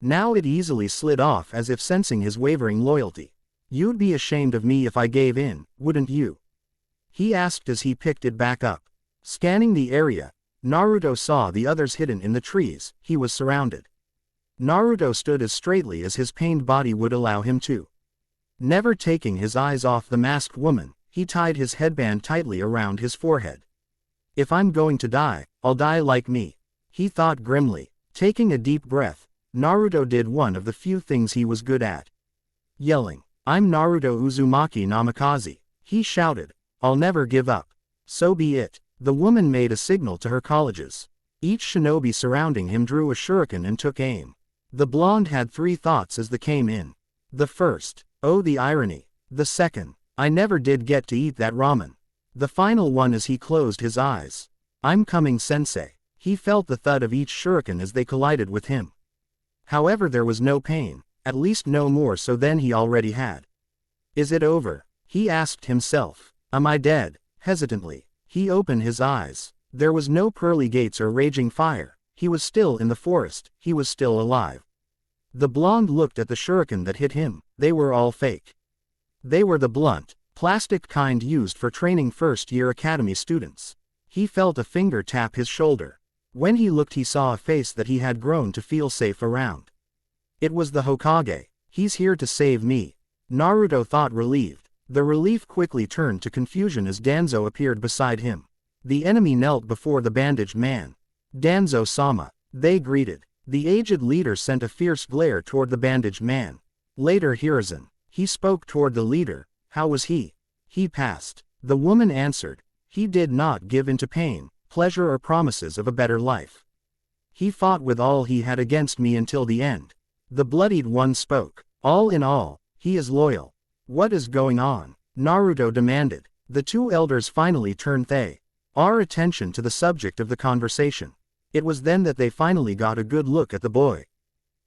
Now it easily slid off as if sensing his wavering loyalty. You'd be ashamed of me if I gave in, wouldn't you? He asked as he picked it back up. Scanning the area, Naruto saw the others hidden in the trees. He was surrounded. Naruto stood as straightly as his pained body would allow him to. Never taking his eyes off the masked woman, he tied his headband tightly around his forehead. If I'm going to die, I'll die like me. He thought grimly. Taking a deep breath, Naruto did one of the few things he was good at. Yelling, "I'm Naruto Uzumaki Namikaze." He shouted, "I'll never give up." So be it. The woman made a signal to her colleges. Each shinobi surrounding him drew a shuriken and took aim. The blonde had 3 thoughts as they came in. The first, "Oh the irony." The second, "I never did get to eat that ramen." The final one as he closed his eyes. "I'm coming, sensei." He felt the thud of each shuriken as they collided with him. However, there was no pain, at least no more so than he already had. Is it over? He asked himself. Am I dead? Hesitantly, he opened his eyes. There was no pearly gates or raging fire. He was still in the forest, he was still alive. The blonde looked at the shuriken that hit him. They were all fake. They were the blunt, plastic kind used for training first-year academy students. He felt a finger tap his shoulder. When he looked, he saw a face that he had grown to feel safe around. It was the Hokage. He's here to save me. Naruto thought, relieved. The relief quickly turned to confusion as Danzo appeared beside him. The enemy knelt before the bandaged man. "Danzo-sama." They greeted. The aged leader sent a fierce glare toward the bandaged man. Later, Hiruzen. He spoke toward the leader. "How was he?" "He passed." The woman answered. "He did not give in to pain, pleasure or promises of a better life. He fought with all he had against me until the end." The bloodied one spoke. "All in all, he is loyal." "What is going on?" Naruto demanded. The 2 elders finally turned our attention to the subject of the conversation. It was then that they finally got a good look at the boy.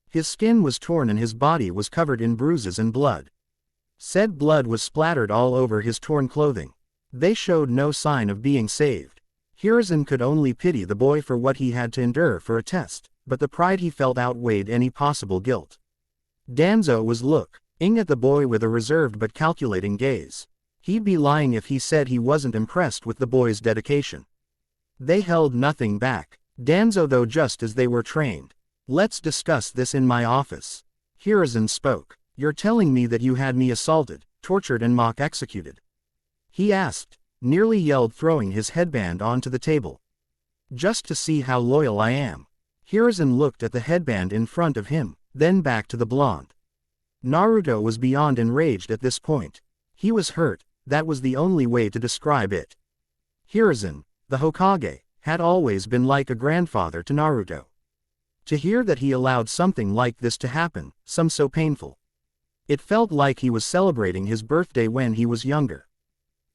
His skin was torn and his body was covered in bruises and blood. Said blood was splattered all over his torn clothing. They showed no sign of being saved. Hiruzen could only pity the boy for what he had to endure for a test, but the pride he felt outweighed any possible guilt. Danzo was looking at the boy with a reserved but calculating gaze. He'd be lying if he said he wasn't impressed with the boy's dedication. They held nothing back. Danzo, though, just as they were trained. "Let's discuss this in my office." Hiruzen spoke. "You're telling me that you had me assaulted, tortured and mock executed?" He asked, nearly yelled, throwing his headband onto the table. "Just to see how loyal I am." Hiruzen looked at the headband in front of him, then back to the blonde. Naruto was beyond enraged at this point. He was hurt, that was the only way to describe it. Hiruzen, the Hokage, had always been like a grandfather to Naruto. To hear that he allowed something like this to happen, some so painful. It felt like he was celebrating his birthday when he was younger.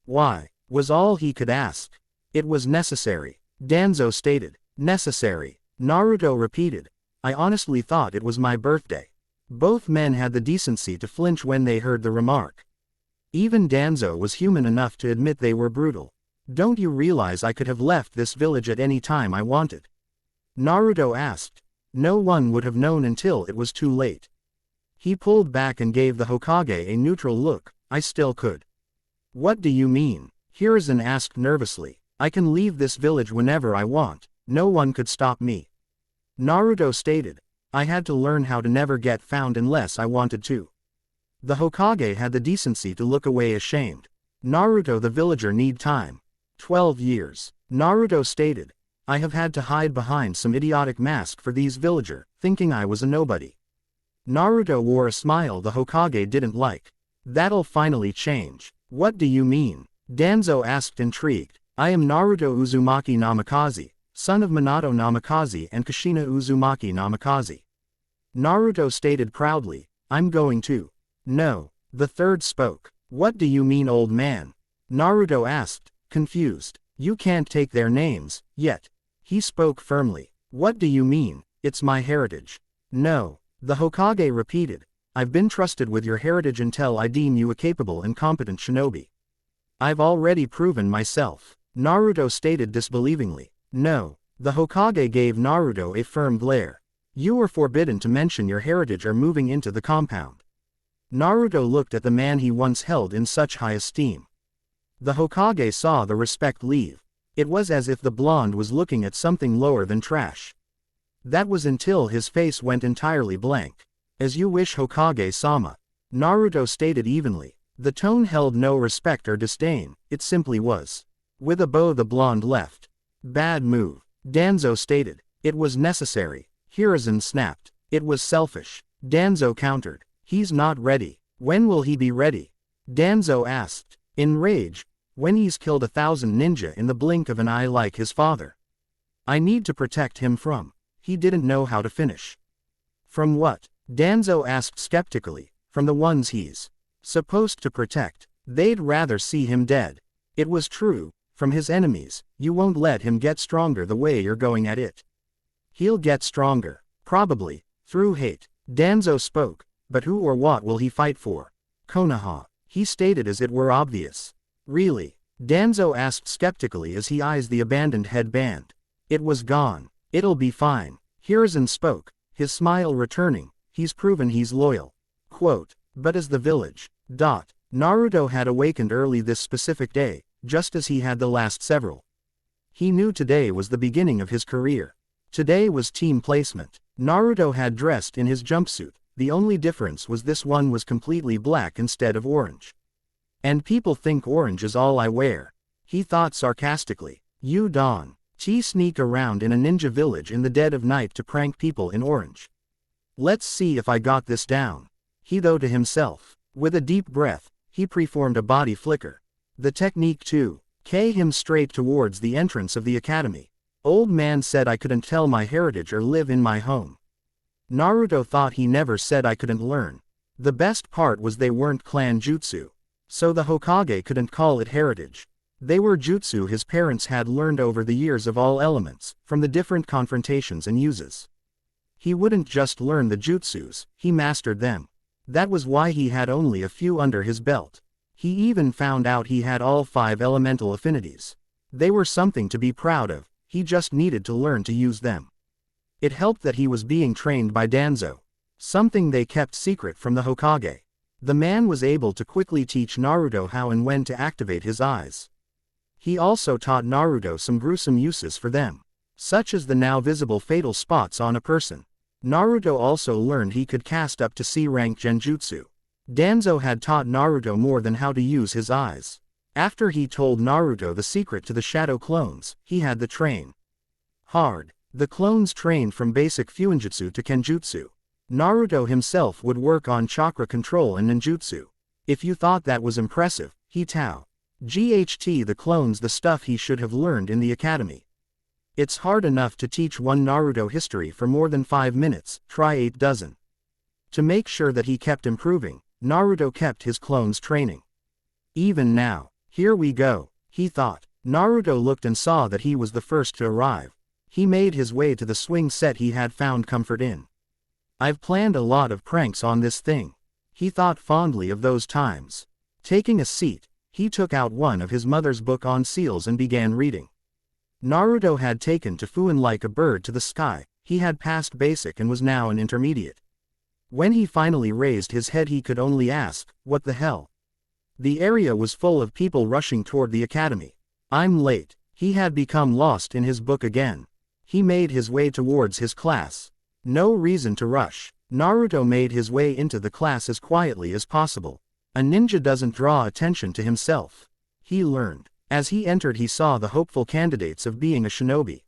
"Why?" was all he could ask. "It was necessary," Danzo stated. "Necessary," Naruto repeated. "I honestly thought it was my birthday." Both men had the decency to flinch when they heard the remark. Even Danzo was human enough to admit they were brutal. "Don't you realize I could have left this village at any time I wanted?" Naruto asked. No one would have known until it was too late. He pulled back and gave the Hokage a neutral look. "I still could." "What do you mean?" Hiruzen asked nervously. "I can leave this village whenever I want. No one could stop me." Naruto stated. "I had to learn how to never get found unless I wanted to." The Hokage had the decency to look away ashamed. "Naruto the villager need time." 12 years. Naruto stated. "I have had to hide behind some idiotic mask for these villager, thinking I was a nobody." Naruto wore a smile the Hokage didn't like. "That'll finally change." "What do you mean?" Danzo asked, intrigued. "I am Naruto Uzumaki Namikaze, son of Minato Namikaze and Kushina Uzumaki Namikaze." Naruto stated proudly. "I'm going to." "No." The third spoke. "What do you mean, old man?" Naruto asked, confused. "You can't take their names, yet." He spoke firmly. "What do you mean? It's my heritage." "No." The Hokage repeated. "I've been trusted with your heritage until I deem you a capable and competent shinobi. I've already proven myself." Naruto stated disbelievingly. "No." The Hokage gave Naruto a firm glare. "You are forbidden to mention your heritage or moving into the compound." Naruto looked at the man he once held in such high esteem. The Hokage saw the respect leave. It was as if the blonde was looking at something lower than trash. That was until his face went entirely blank. "As you wish, Hokage-sama," Naruto stated evenly. The tone held no respect or disdain, it simply was. With a bow the blonde left. Bad move. Danzo stated. It was necessary. Hiruzen snapped. It was selfish. Danzo countered. He's not ready. When will he be ready? Danzo asked. In rage. When he's killed 1,000 ninja in the blink of an eye like his father. I need to protect him from. He didn't know how to finish. From what? Danzo asked skeptically. From the ones he's supposed to protect. They'd rather see him dead. It was true. From his enemies. You won't let him get stronger the way you're going at it. He'll get stronger. Probably. Through hate. Danzo spoke. But who or what will he fight for? Konoha. He stated as it were obvious. Really? Danzo asked skeptically as he eyes the abandoned headband. It was gone. It'll be fine. Hiruzen spoke, his smile returning. He's proven he's loyal. Quote, but as the village. Naruto had awakened early this specific day, just as he had the last several. He knew today was the beginning of his career. Today was team placement. Naruto had dressed in his jumpsuit, the only difference was this one was completely black instead of orange. And people think orange is all I wear. He thought sarcastically. You don't sneak around in a ninja village in the dead of night to prank people in orange. Let's see if I got this down. He thought to himself. With a deep breath, he preformed a body flicker. The technique too. Him straight towards the entrance of the academy. Old man said I couldn't tell my heritage or live in my home. Naruto thought he never said I couldn't learn. The best part was they weren't clan jutsu. So the Hokage couldn't call it heritage. They were jutsu his parents had learned over the years of all elements, from the different confrontations and uses. He wouldn't just learn the jutsus, he mastered them. That was why he had only a few under his belt. He even found out he had all 5 elemental affinities. They were something to be proud of, he just needed to learn to use them. It helped that he was being trained by Danzo. Something they kept secret from the Hokage. The man was able to quickly teach Naruto how and when to activate his eyes. He also taught Naruto some gruesome uses for them, such as the now visible fatal spots on a person. Naruto also learned he could cast up to C-rank genjutsu. Danzo had taught Naruto more than how to use his eyes. After he told Naruto the secret to the shadow clones, he had the train hard. The clones trained from basic fuinjutsu to kenjutsu. Naruto himself would work on chakra control and ninjutsu. If you thought that was impressive, he taught the clones the stuff he should have learned in the academy. It's hard enough to teach one Naruto history for more than 5 minutes, try 8 dozen. To make sure that he kept improving, Naruto kept his clones training. Even now, here we go, he thought. Naruto looked and saw that he was the first to arrive. He made his way to the swing set he had found comfort in. I've planned a lot of pranks on this thing. He thought fondly of those times. Taking a seat, he took out one of his mother's book on seals and began reading. Naruto had taken to Fuin like a bird to the sky, he had passed basic and was now an intermediate. When he finally raised his head he could only ask, what the hell? The area was full of people rushing toward the academy. I'm late. He had become lost in his book again. He made his way towards his class. No reason to rush. Naruto made his way into the class as quietly as possible. A ninja doesn't draw attention to himself. He learned. As he entered he saw the hopeful candidates of being a shinobi.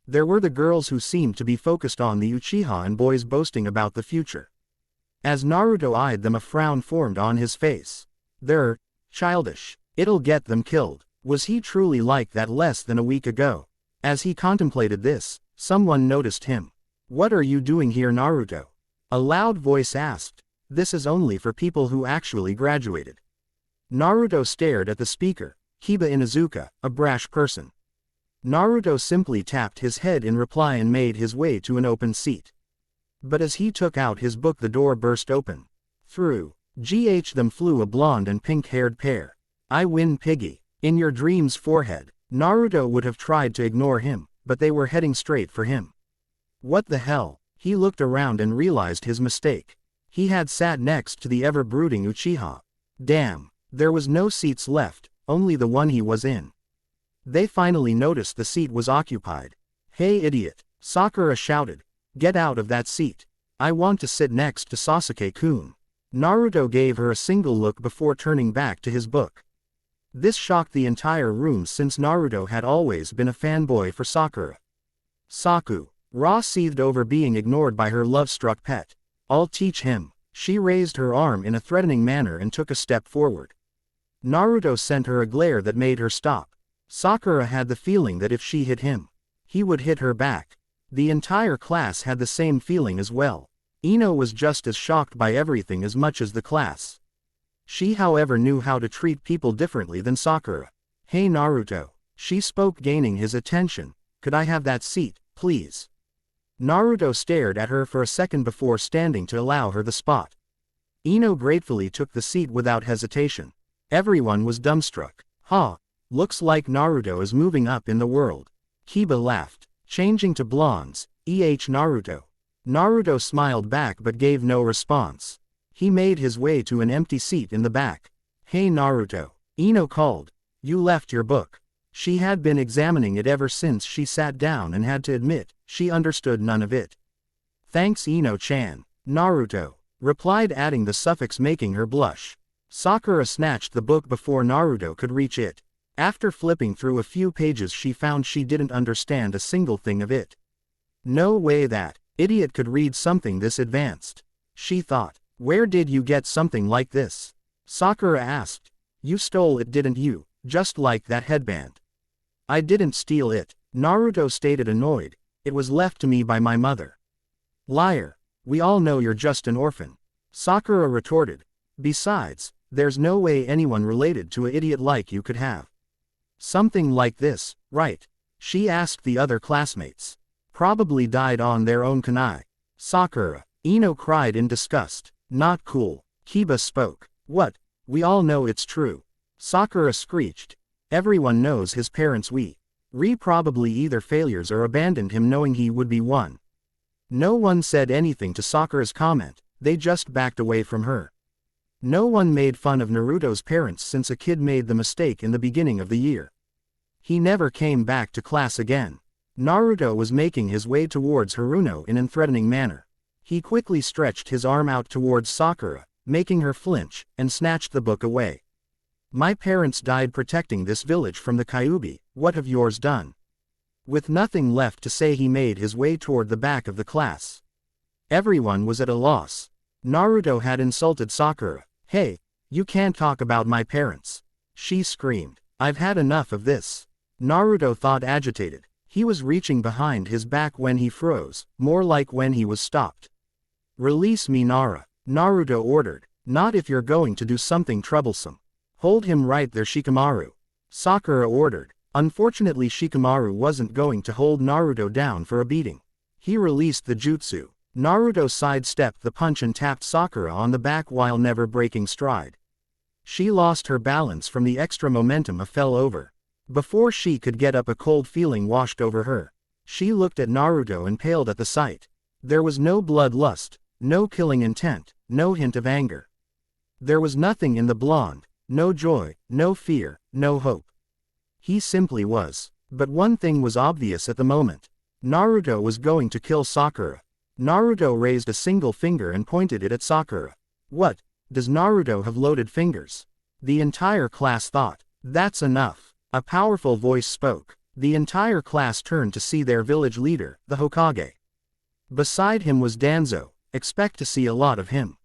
There were the girls who seemed to be focused on the Uchiha and boys boasting about the future. As Naruto eyed them a frown formed on his face. They're childish. It'll get them killed. Was he truly like that less than a week ago? As he contemplated this, someone noticed him. What are you doing here, Naruto? A loud voice asked. This is only for people who actually graduated. Naruto stared at the speaker, Kiba Inuzuka, a brash person. Naruto simply tapped his head in reply and made his way to an open seat. But as he took out his book the door burst open. Through them flew a blonde and pink-haired pair. I win, Piggy. In your dreams, forehead. Naruto would have tried to ignore him, but they were heading straight for him. What the hell? He looked around and realized his mistake. He had sat next to the ever-brooding Uchiha. Damn, there was no seats left, only the one he was in. They finally noticed the seat was occupied. Hey idiot, Sakura shouted. Get out of that seat. I want to sit next to Sasuke-kun. Naruto gave her a single look before turning back to his book. This shocked the entire room since Naruto had always been a fanboy for Sakura. Ra seethed over being ignored by her love-struck pet. I'll teach him. She raised her arm in a threatening manner and took a step forward. Naruto sent her a glare that made her stop. Sakura had the feeling that if she hit him, he would hit her back. The entire class had the same feeling as well. INO was just as shocked by everything as much as the class. She however knew how to treat people differently than Sakura. Hey Naruto. She spoke, gaining his attention. Could I have that seat, please? Naruto stared at her for a second before standing to allow her the spot. INO gratefully took the seat without hesitation. Everyone was dumbstruck. Looks like Naruto is moving up in the world. Kiba laughed. Changing to blondes, Naruto. Naruto smiled back but gave no response. He made his way to an empty seat in the back. Hey Naruto. INO called. You left your book. She had been examining it ever since she sat down and had to admit, she understood none of it. Thanks INO-chan. Naruto replied, adding the suffix making her blush. Sakura snatched the book before Naruto could reach it. After flipping through a few pages she found she didn't understand a single thing of it. No way that idiot could read something this advanced. She thought. Where did you get something like this? Sakura asked. You stole it, didn't you? Just like that headband. I didn't steal it, Naruto stated, annoyed. It was left to me by my mother. Liar. We all know you're just an orphan. Sakura retorted. Besides, there's no way anyone related to an idiot like you could have something like this, right? She asked the other classmates. Probably died on their own kunai. Sakura. INO cried in disgust. Not cool. Kiba spoke. What? We all know it's true. Sakura screeched. Everyone knows his parents probably either failures or abandoned him knowing he would be one. No one said anything to Sakura's comment, they just backed away from her. No one made fun of Naruto's parents since a kid made the mistake in the beginning of the year. He never came back to class again. Naruto was making his way towards Haruno in a threatening manner. He quickly stretched his arm out towards Sakura, making her flinch, and snatched the book away. My parents died protecting this village from the Kyuubi, what have yours done? With nothing left to say he made his way toward the back of the class. Everyone was at a loss. Naruto had insulted Sakura. Hey, you can't talk about my parents. She screamed. I've had enough of this. Naruto thought, agitated. He was reaching behind his back when he froze, more like when he was stopped. Release me, Naruto ordered. Not if you're going to do something troublesome. Hold him right there, Shikamaru. Sakura ordered. Unfortunately, Shikamaru wasn't going to hold Naruto down for a beating. He released the jutsu. Naruto sidestepped the punch and tapped Sakura on the back while never breaking stride. She lost her balance from the extra momentum and fell over. Before she could get up, a cold feeling washed over her. She looked at Naruto and paled at the sight. There was no bloodlust, no killing intent, no hint of anger. There was nothing in the blonde, no joy, no fear, no hope. He simply was. But one thing was obvious at the moment. Naruto was going to kill Sakura. Naruto raised a single finger and pointed it at Sakura. What? Does Naruto have loaded fingers? The entire class thought. That's enough. A powerful voice spoke. The entire class turned to see their village leader, the Hokage. Beside him was Danzo. Expect to see a lot of him.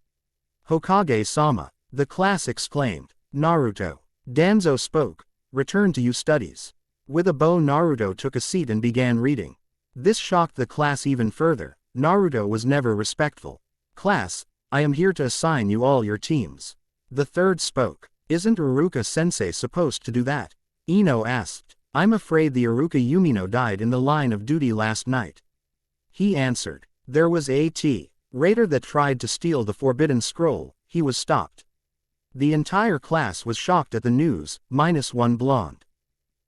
Hokage-sama. The class exclaimed. Naruto. Danzo spoke. Return to your studies. With a bow, Naruto took a seat and began reading. This shocked the class even further. Naruto was never respectful. Class, I am here to assign you all your teams. The third spoke. Isn't Aruka-sensei supposed to do that? INO asked. I'm afraid the Aruka Yumino died in the line of duty last night. He answered. There was a raider that tried to steal the forbidden scroll. He was stopped. The entire class was shocked at the news, minus one blonde.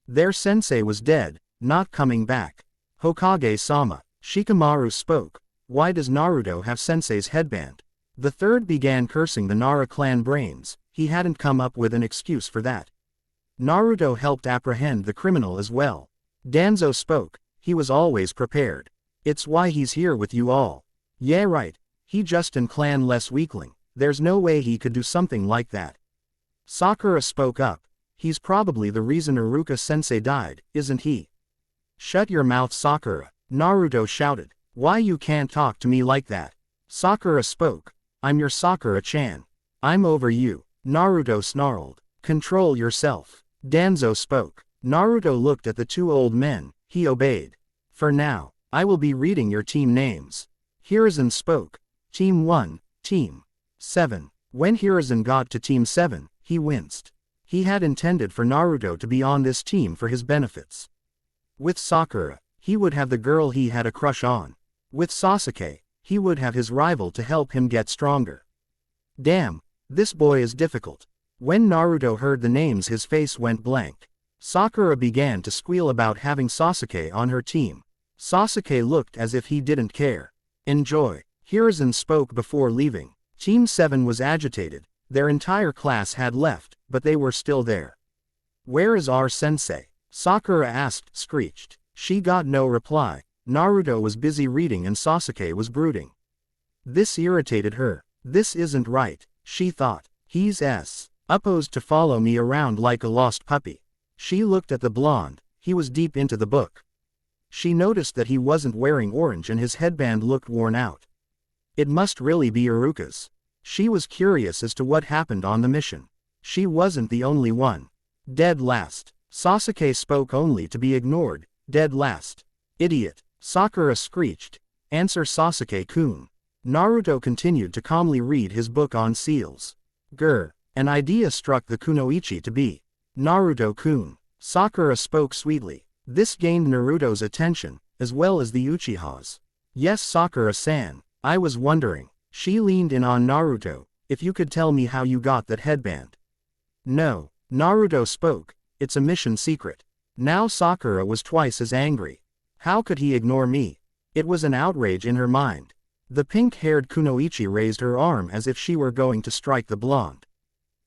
Their sensei was dead, not coming back. Hokage-sama. Shikamaru spoke. Why does Naruto have sensei's headband? The third began cursing the Nara clan brains. He hadn't come up with an excuse for that. Naruto helped apprehend the criminal as well. Danzo spoke. He was always prepared. It's why he's here with you all. Yeah, right. He just an clan less weakling. There's no way he could do something like that. Sakura spoke up. He's probably the reason Aruka-sensei died, isn't he? Shut your mouth, Sakura, Naruto shouted. Why you can't talk to me like that? Sakura spoke. I'm your Sakura-chan. I'm over you, Naruto snarled. Control yourself. Danzo spoke. Naruto looked at the two old men, he obeyed. For now, I will be reading your team names. Hiruzen spoke. Team 1, Team 7. When Hiruzen got to Team 7, he winced. He had intended for Naruto to be on this team for his benefits. With Sakura, he would have the girl he had a crush on. With Sasuke, he would have his rival to help him get stronger. Damn, this boy is difficult. When Naruto heard the names, his face went blank. Sakura began to squeal about having Sasuke on her team. Sasuke looked as if he didn't care. Enjoy. Hiruzen spoke before leaving. Team 7 was agitated. Their entire class had left, but they were still there. Where is our sensei? Sakura asked, screeched. She got no reply. Naruto was busy reading and Sasuke was brooding. This irritated her. This isn't right, she thought. He's supposed to follow me around like a lost puppy. She looked at the blonde. He was deep into the book. She noticed that he wasn't wearing orange and his headband looked worn out. It must really be Aruka's. She was curious as to what happened on the mission. She wasn't the only one. Dead last. Sasuke spoke only to be ignored. Dead last. Idiot. Sakura screeched. Answer Sasuke-kun. Naruto continued to calmly read his book on seals. Grr. An idea struck the kunoichi to be. Naruto-kun. Sakura spoke sweetly. This gained Naruto's attention, as well as the Uchihas. Yes, Sakura-san, I was wondering. She leaned in on Naruto. If you could tell me how you got that headband. No. Naruto spoke. It's a mission secret. Now Sakura was twice as angry. How could he ignore me? It was an outrage in her mind. The pink-haired kunoichi raised her arm as if she were going to strike the blonde.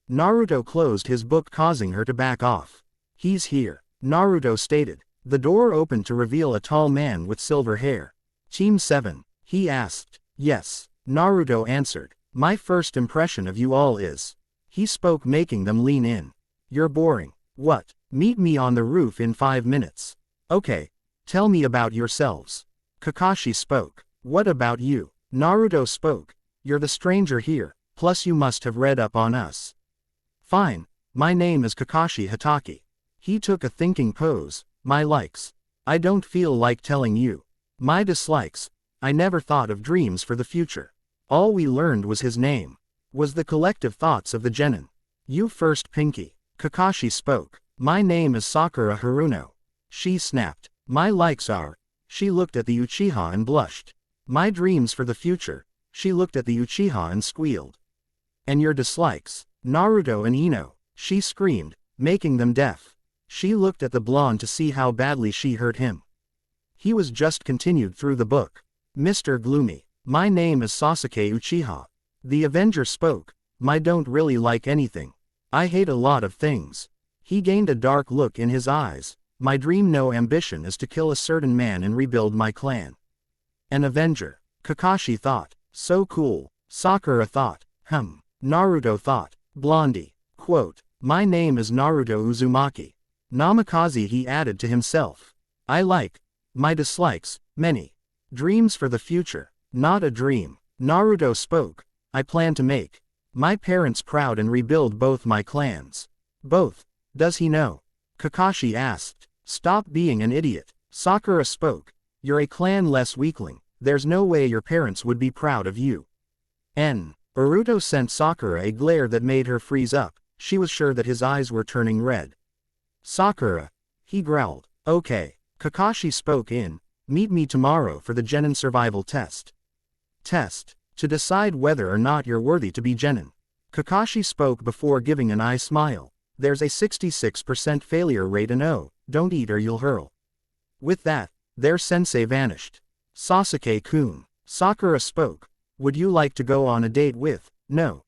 Naruto closed his book, causing her to back off. He's here, Naruto stated. The door opened to reveal a tall man with silver hair. Team 7, he asked. Yes, Naruto answered. My first impression of you all is. He spoke, making them lean in. You're boring. What? Meet me on the roof in 5 minutes. Okay. Tell me about yourselves. Kakashi spoke. What about you? Naruto spoke. You're the stranger here, plus you must have read up on us. Fine. My name is Kakashi Hatake. He took a thinking pose. My likes. I don't feel like telling you. My dislikes. I never thought of dreams for the future. All we learned was his name. Was the collective thoughts of the genin. You first, Pinky. Kakashi spoke. My name is Sakura Haruno. She snapped. My likes are. She looked at the Uchiha and blushed. My dreams for the future. She looked at the Uchiha and squealed. And your dislikes. Naruto and INO. She screamed, making them deaf. She looked at the blonde to see how badly she hurt him. He was just continued through the book. Mr. Gloomy. My name is Sasuke Uchiha. The Avenger spoke. I don't really like anything. I hate a lot of things. He gained a dark look in his eyes. My dream, no ambition, is to kill a certain man and rebuild my clan. An Avenger. Kakashi thought. So cool. Sakura thought. Naruto thought. Blondie. Quote. My name is Naruto Uzumaki. Namikaze, he added to himself. I like. My dislikes, many. Dreams for the future. Not a dream. Naruto spoke. I plan to make my parents proud and rebuild both my clans. Both. Does he know? Kakashi asked. Stop being an idiot. Sakura spoke. You're a clan-less weakling. There's no way your parents would be proud of you. Naruto sent Sakura a glare that made her freeze up. She was sure that his eyes were turning red. Sakura. He growled. Okay. Kakashi spoke in. Meet me tomorrow for the genin survival test. Test. To decide whether or not you're worthy to be genin. Kakashi spoke before giving an eye smile. There's a 66% failure rate and don't eat or you'll hurl. With that, their sensei vanished. Sasuke-kun. Sakura spoke. Would you like to go on a date with? No.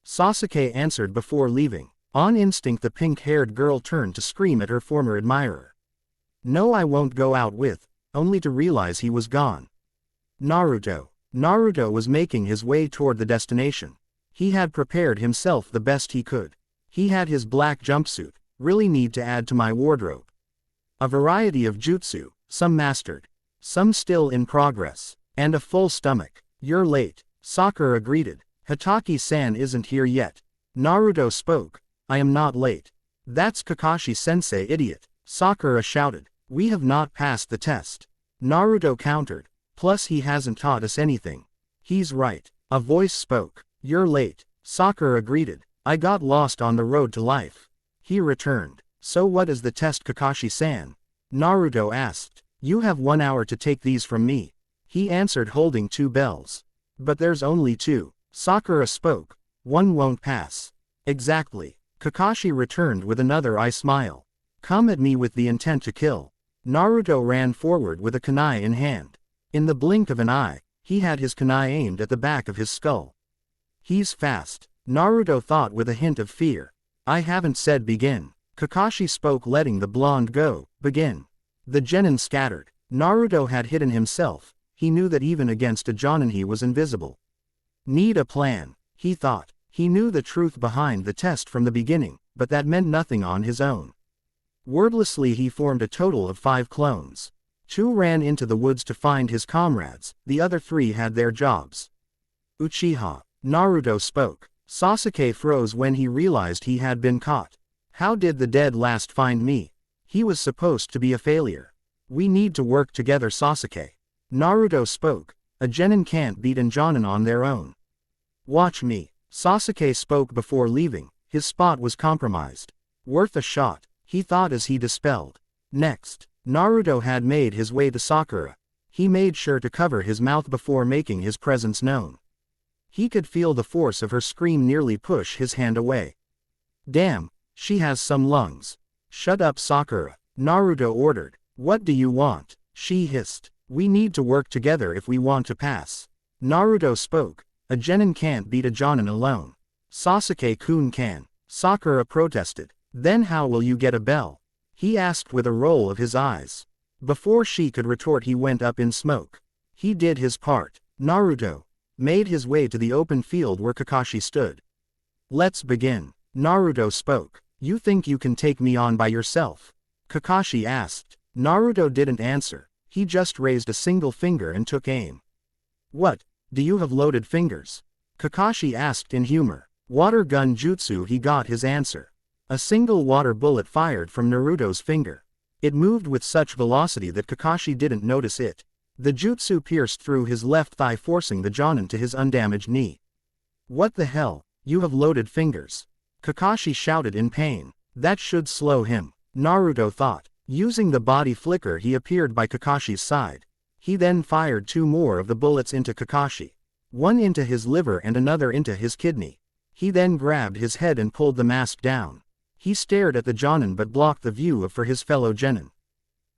Sasuke answered before leaving. On instinct, the pink-haired girl turned to scream at her former admirer. No, I won't go out with, only to realize he was gone. Naruto. Naruto was making his way toward the destination. He had prepared himself the best he could. He had his black jumpsuit, really need to add to my wardrobe. A variety of jutsu, some mastered, some still in progress, and a full stomach. You're late, Sakura greeted. Hatake-san isn't here yet. Naruto spoke. I am not late. That's Kakashi-sensei, idiot, Sakura shouted. We have not passed the test. Naruto countered. Plus he hasn't taught us anything. He's right. A voice spoke. You're late, Sakura greeted. I got lost on the road to life. He returned. So what is the test, Kakashi-san? Naruto asked. You have 1 hour to take these from me. He answered, holding 2 bells. But there's only 2. Sakura spoke. One won't pass. Exactly. Kakashi returned with another eye smile. Come at me with the intent to kill. Naruto ran forward with a kunai in hand. In the blink of an eye, he had his kunai aimed at the back of his skull. He's fast, Naruto thought with a hint of fear. I haven't said begin. Kakashi spoke, letting the blonde go. Begin. The genin scattered. Naruto had hidden himself. He knew that even against a jonin he was invisible. Need a plan, he thought. He knew the truth behind the test from the beginning, but that meant nothing on his own. Wordlessly he formed a total of 5 clones. 2 ran into the woods to find his comrades, the other 3 had their jobs. Uchiha, Naruto spoke. Sasuke froze when he realized he had been caught. How did the dead last find me? He was supposed to be a failure. We need to work together, Sasuke. Naruto spoke. A genin can't beat a jonin on their own. Watch me. Sasuke spoke before leaving. His spot was compromised. Worth a shot, he thought as he dispelled. Next, Naruto had made his way to Sakura. He made sure to cover his mouth before making his presence known. He could feel the force of her scream nearly push his hand away. Damn, she has some lungs. Shut up, Sakura, Naruto ordered. What do you want? She hissed. We need to work together if we want to pass. Naruto spoke. A genin can't beat a jonin alone. Sasuke-kun can. Sakura protested. Then how will you get a bell? He asked with a roll of his eyes. Before she could retort he went up in smoke. He did his part. Naruto made his way to the open field where Kakashi stood. Let's begin. Naruto spoke. You think you can take me on by yourself? Kakashi asked. Naruto didn't answer. He just raised a single finger and took aim. What? Do you have loaded fingers? Kakashi asked in humor. Water gun jutsu. He got his answer. A single water bullet fired from Naruto's finger. It moved with such velocity that Kakashi didn't notice it. The jutsu pierced through his left thigh, forcing the jonin to his undamaged knee. What the hell? You have loaded fingers. Kakashi shouted in pain. That should slow him, Naruto thought. Using the body flicker he appeared by Kakashi's side. He then fired 2 more of the bullets into Kakashi. One into his liver and another into his kidney. He then grabbed his head and pulled the mask down. He stared at the jonin but blocked the view for his fellow genin.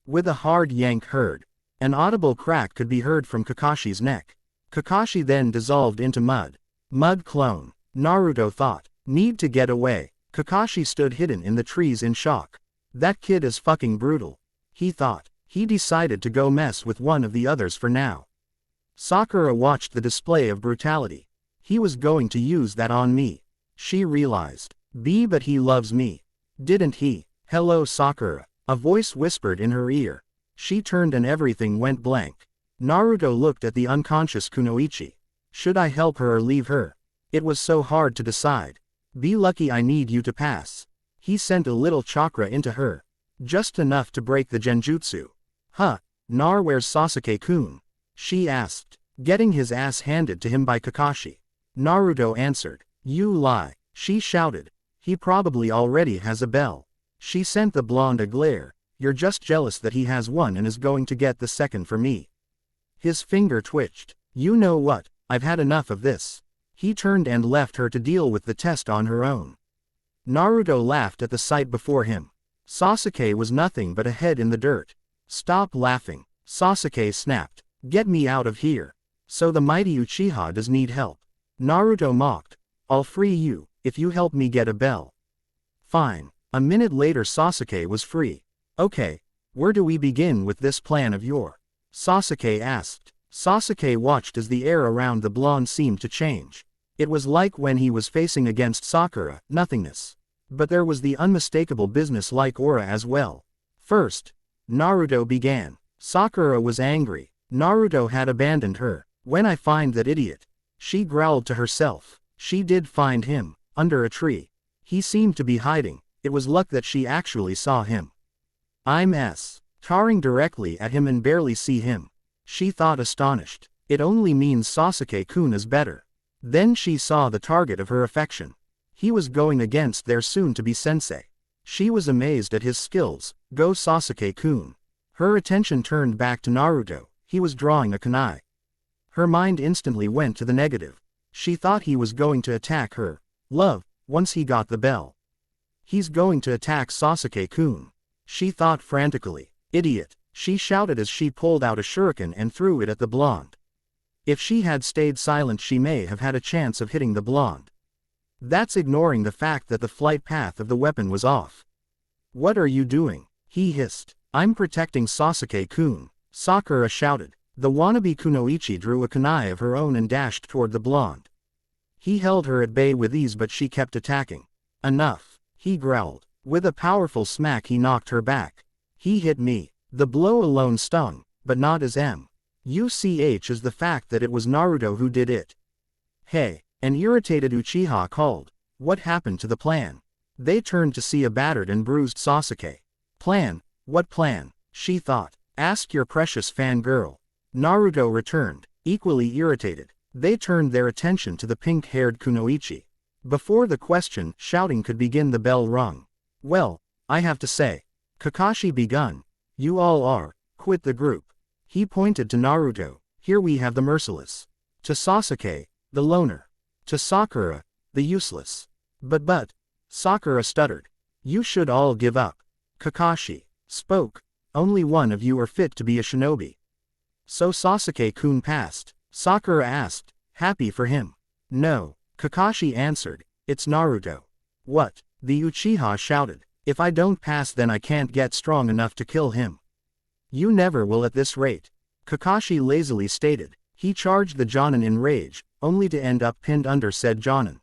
With a hard yank heard. An audible crack could be heard from Kakashi's neck. Kakashi then dissolved into mud. Mud clone, Naruto thought. Need to get away. Kakashi stood hidden in the trees in shock. That kid is fucking brutal, he thought. He decided to go mess with one of the others for now. Sakura watched the display of brutality. He was going to use that on me. She realized. But he loves me. Didn't he? Hello, Sakura. A voice whispered in her ear. She turned and everything went blank. Naruto looked at the unconscious Kunoichi. Should I help her or leave her? It was so hard to decide. Be lucky I need you to pass. He sent a little chakra into her. Just enough to break the genjutsu. Huh, Nar, where's Sasuke-kun? She asked, getting his ass handed to him by Kakashi. Naruto answered. You lie, she shouted. He probably already has a bell. She sent the blonde a glare. You're just jealous that he has one and is going to get the second for me. His finger twitched. You know what, I've had enough of this. He turned and left her to deal with the test on her own. Naruto laughed at the sight before him. Sasuke was nothing but a head in the dirt. Stop laughing, Sasuke snapped. Get me out of here. So the mighty Uchiha does need help. Naruto mocked. I'll free you, if you help me get a bell. Fine. A minute later Sasuke was free. Okay, where do we begin with this plan of yours? Sasuke asked. Sasuke watched as the air around the blonde seemed to change. It was like when he was facing against Sakura, nothingness. But there was the unmistakable business-like aura as well. First, Naruto began. Sakura was angry. Naruto had abandoned her. When I find that idiot. She growled to herself. She did find him, under a tree. He seemed to be hiding. It was luck that she actually saw him. I'm staring directly at him and barely see him. She thought, astonished. It only means Sasuke-kun is better. Then she saw the target of her affection. He was going against their soon-to-be sensei. She was amazed at his skills. Go Sasuke-kun. Her attention turned back to Naruto. He was drawing a kunai. Her mind instantly went to the negative. She thought he was going to attack her. Love, once he got the bell. He's going to attack Sasuke-kun. She thought frantically. Idiot, she shouted as she pulled out a shuriken and threw it at the blonde. If she had stayed silent, she may have had a chance of hitting the blonde. That's ignoring the fact that the flight path of the weapon was off. What are you doing? He hissed. I'm protecting Sasuke-kun. Sakura shouted. The wannabe kunoichi drew a kunai of her own and dashed toward the blonde. He held her at bay with ease, but she kept attacking. Enough, he growled. With a powerful smack he knocked her back. He hit me. The blow alone stung, but not as much as the fact that it was Naruto who did it. Hey, an irritated Uchiha called. What happened to the plan? They turned to see a battered and bruised Sasuke. Plan? What plan? She thought. Ask your precious fangirl. Naruto returned, equally irritated. They turned their attention to the pink-haired kunoichi. Before the question, shouting could begin, the bell rung. Well, I have to say. Kakashi begun. You all are. Quit the group. He pointed to Naruto. Here we have the merciless. To Sasuke, the loner. To Sakura, the useless. But, Sakura stuttered. You should all give up. Kakashi spoke. Only one of you are fit to be a shinobi. So Sasuke-kun passed? Sakura asked, happy for him. No, Kakashi answered, it's Naruto. What? The Uchiha shouted. If I don't pass, then I can't get strong enough to kill him. You never will at this rate. Kakashi lazily stated. He charged the Jonin in rage, only to end up pinned under said Jonin.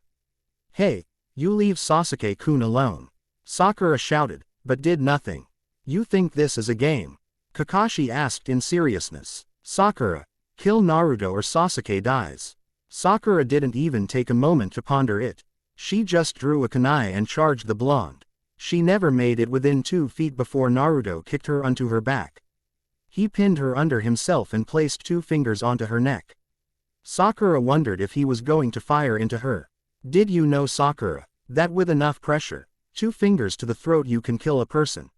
Hey, you leave Sasuke-kun alone. Sakura shouted, but did nothing. You think this is a game? Kakashi asked in seriousness. Sakura, kill Naruto or Sasuke dies. Sakura didn't even take a moment to ponder it. She just drew a kunai and charged the blonde. She never made it within 2 feet before Naruto kicked her onto her back. He pinned her under himself and placed 2 fingers onto her neck. Sakura wondered if he was going to fire into her. Did you know, Sakura, that with enough pressure, 2 fingers to the throat you can kill a person?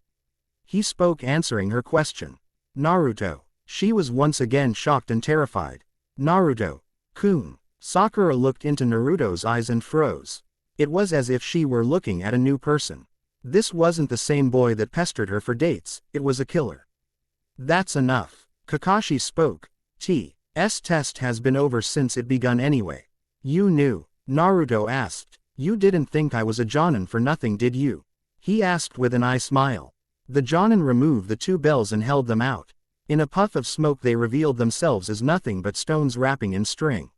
He spoke, answering her question. Naruto. She was once again shocked and terrified. Naruto-kun. Sakura looked into Naruto's eyes and froze. It was as if she were looking at a new person. This wasn't the same boy that pestered her for dates, it was a killer. That's enough. Kakashi spoke. T's test has been over since it begun anyway. You knew? Naruto asked. You didn't think I was a Jonin for nothing, did you? He asked with an eye smile. The Jonin removed the 2 bells and held them out. In a puff of smoke they revealed themselves as nothing but stones wrapping in string.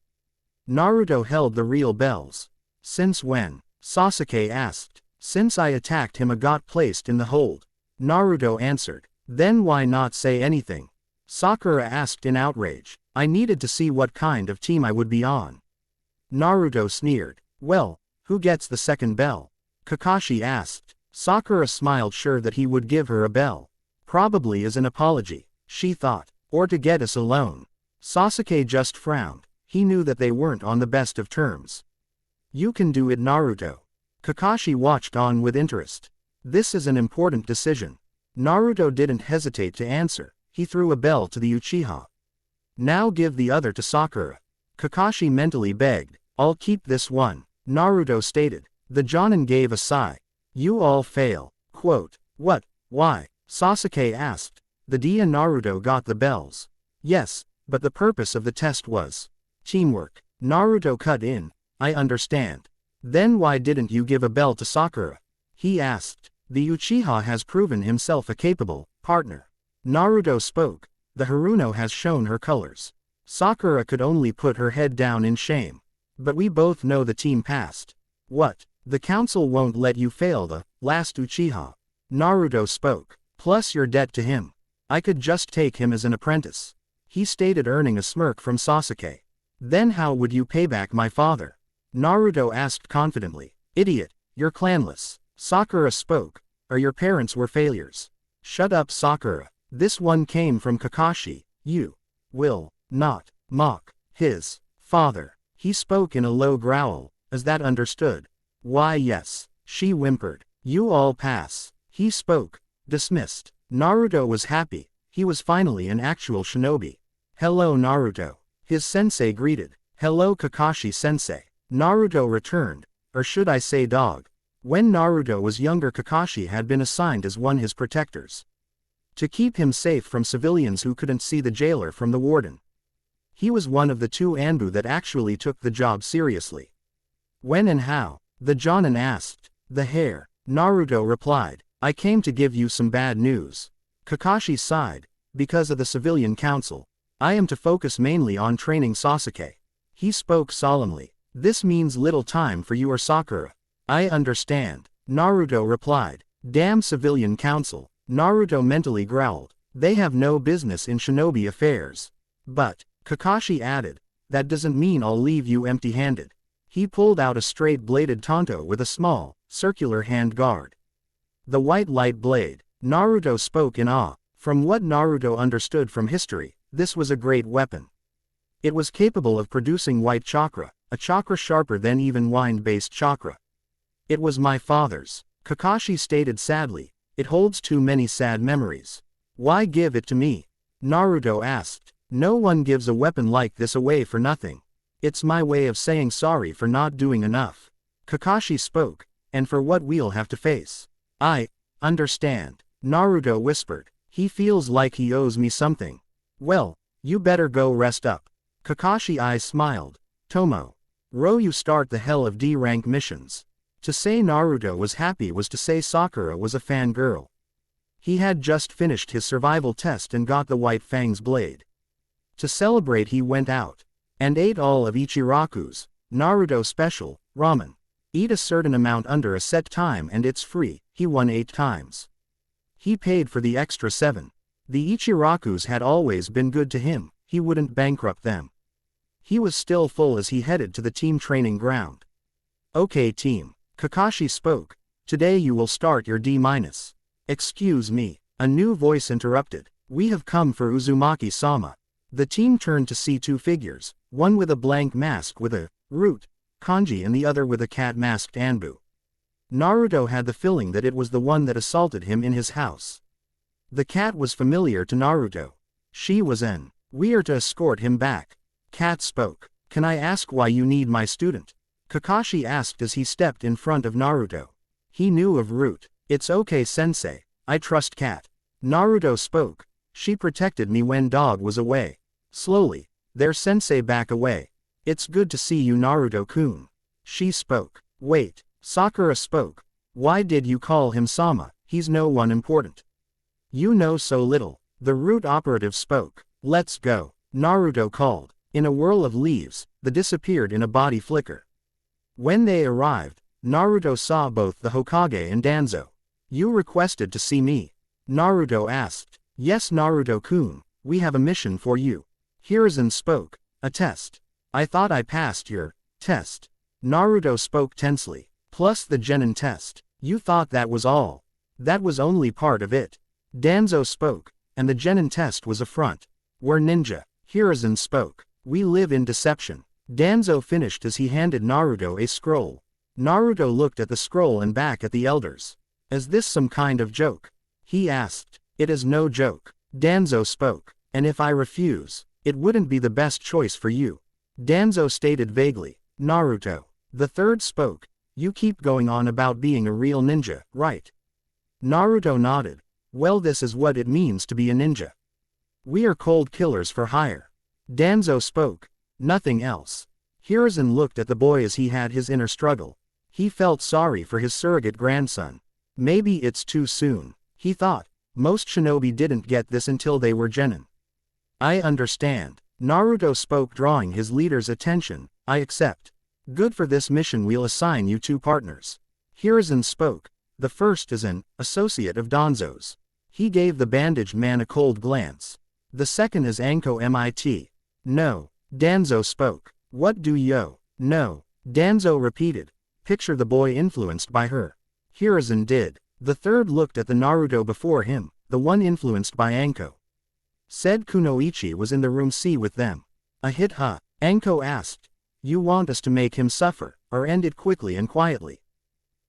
Naruto held the real bells. Since when? Sasuke asked. Since I attacked him, a got placed in the hold. Naruto answered. Then why not say anything? Sakura asked in outrage. I needed to see what kind of team I would be on. Naruto sneered. Well, who gets the second bell? Kakashi asked. Sakura smiled, sure that he would give her a bell. Probably as an apology, she thought, or to get us alone. Sasuke just frowned. He knew that they weren't on the best of terms. You can do it, Naruto. Kakashi watched on with interest. This is an important decision. Naruto didn't hesitate to answer. He threw a bell to the Uchiha. Now give the other to Sakura. Kakashi mentally begged. I'll keep this one, Naruto stated. The Jonin gave a sigh. You all fail. Quote. What? Why? Sasuke asked. The D and Naruto got the bells. Yes, but the purpose of the test was teamwork. Naruto cut in. I understand. Then why didn't you give a bell to Sakura? He asked. The Uchiha has proven himself a capable partner. Naruto spoke. The Haruno has shown her colors. Sakura could only put her head down in shame. But we both know the team passed. What? The council won't let you fail the last Uchiha. Naruto spoke. Plus your debt to him. I could just take him as an apprentice. He stated, earning a smirk from Sasuke. Then how would you pay back my father? Naruto asked confidently. Idiot, you're clanless. Sakura spoke. Or your parents were failures. Shut up, Sakura. This one came from Kakashi. You will not mock his father. He spoke in a low growl. Is that understood? Why yes. She whimpered. You all pass. He spoke. Dismissed. Naruto was happy. He was finally an actual shinobi. Hello Naruto. His sensei greeted. Hello Kakashi sensei. Naruto returned. Or should I say dog. When Naruto was younger, Kakashi had been assigned as one of his protectors. To keep him safe from civilians who couldn't see the jailer from the warden. He was one of the 2 Anbu that actually took the job seriously. When and how? The Jonin asked. The hair. Naruto replied. I came to give you some bad news. Kakashi sighed. Because of the civilian council. I am to focus mainly on training Sasuke. He spoke solemnly. This means little time for you or Sakura. I understand. Naruto replied. Damn civilian council. Naruto mentally growled. They have no business in shinobi affairs. But, Kakashi added, that doesn't mean I'll leave you empty-handed. He pulled out a straight-bladed tanto with a small, circular hand guard. The white light blade. Naruto spoke in awe. From what Naruto understood from history, this was a great weapon. It was capable of producing white chakra, a chakra sharper than even wind-based chakra. It was my father's. Kakashi stated sadly. It holds too many sad memories. Why give it to me? Naruto asked. No one gives a weapon like this away for nothing. It's my way of saying sorry for not doing enough. Kakashi spoke. And for what we'll have to face. I understand. Naruto whispered. He feels like he owes me something. Well, you better go rest up. Kakashi eyes smiled. Tomo. Ro, you start the hell of D-rank missions. To say Naruto was happy was to say Sakura was a fangirl. He had just finished his survival test and got the White Fang's blade. To celebrate he went out. And ate all of Ichiraku's, Naruto special, ramen. Eat a certain amount under a set time and it's free, he won 8 times. He paid for the extra 7. The Ichirakus had always been good to him, he wouldn't bankrupt them. He was still full as he headed to the team training ground. Okay team. Kakashi spoke. Today you will start your D-. Excuse me. A new voice interrupted. We have come for Uzumaki-sama. The team turned to see 2 figures, one with a blank mask with a root kanji and the other with a cat-masked Anbu. Naruto had the feeling that it was the one that assaulted him in his house. The cat was familiar to Naruto. She was in. We are to escort him back. Cat spoke. Can I ask why you need my student? Kakashi asked as he stepped in front of Naruto. He knew of root. It's okay sensei, I trust Cat. Naruto spoke. She protected me when dog was away. Slowly, their sensei back away. It's good to see you Naruto-kun. She spoke. Wait, Sakura spoke. Why did you call him Sama? He's no one important. You know so little. The root operative spoke. Let's go. Naruto called. In a whirl of leaves, they disappeared in a body flicker. When they arrived, Naruto saw both the Hokage and Danzo. You requested to see me. Naruto asked. Yes Naruto-kun, we have a mission for you. Hiruzen spoke. A test. I thought I passed your test. Naruto spoke tensely. Plus the genin test. You thought that was all. That was only part of it. Danzo spoke. And the genin test was a front. We're ninja. Hiruzen spoke. We live in deception. Danzo finished as he handed Naruto a scroll. Naruto looked at the scroll and back at the elders. Is this some kind of joke? He asked. It is no joke. Danzo spoke. And if I refuse, it wouldn't be the best choice for you. Danzo stated vaguely. Naruto. The third spoke. You keep going on about being a real ninja, right? Naruto nodded. Well, this is what it means to be a ninja. We are cold killers for hire. Danzo spoke. Nothing else. Hiruzen looked at the boy as he had his inner struggle. He felt sorry for his surrogate grandson. Maybe it's too soon, he thought. Most shinobi didn't get this until they were genin. I understand. Naruto spoke, drawing his leader's attention. I accept. Good for this mission, we'll assign you 2 partners. Hiruzen spoke. The first is an associate of Danzo's. He gave the bandaged man a cold glance. The second is Anko MIT. No. Danzo spoke. What do you know? Danzo repeated. Picture the boy influenced by her. Hiruzen did. The third looked at the Naruto before him, the one influenced by Anko. Said Kunoichi was in the room C with them. A hit, huh? Anko asked. You want us to make him suffer, or end it quickly and quietly?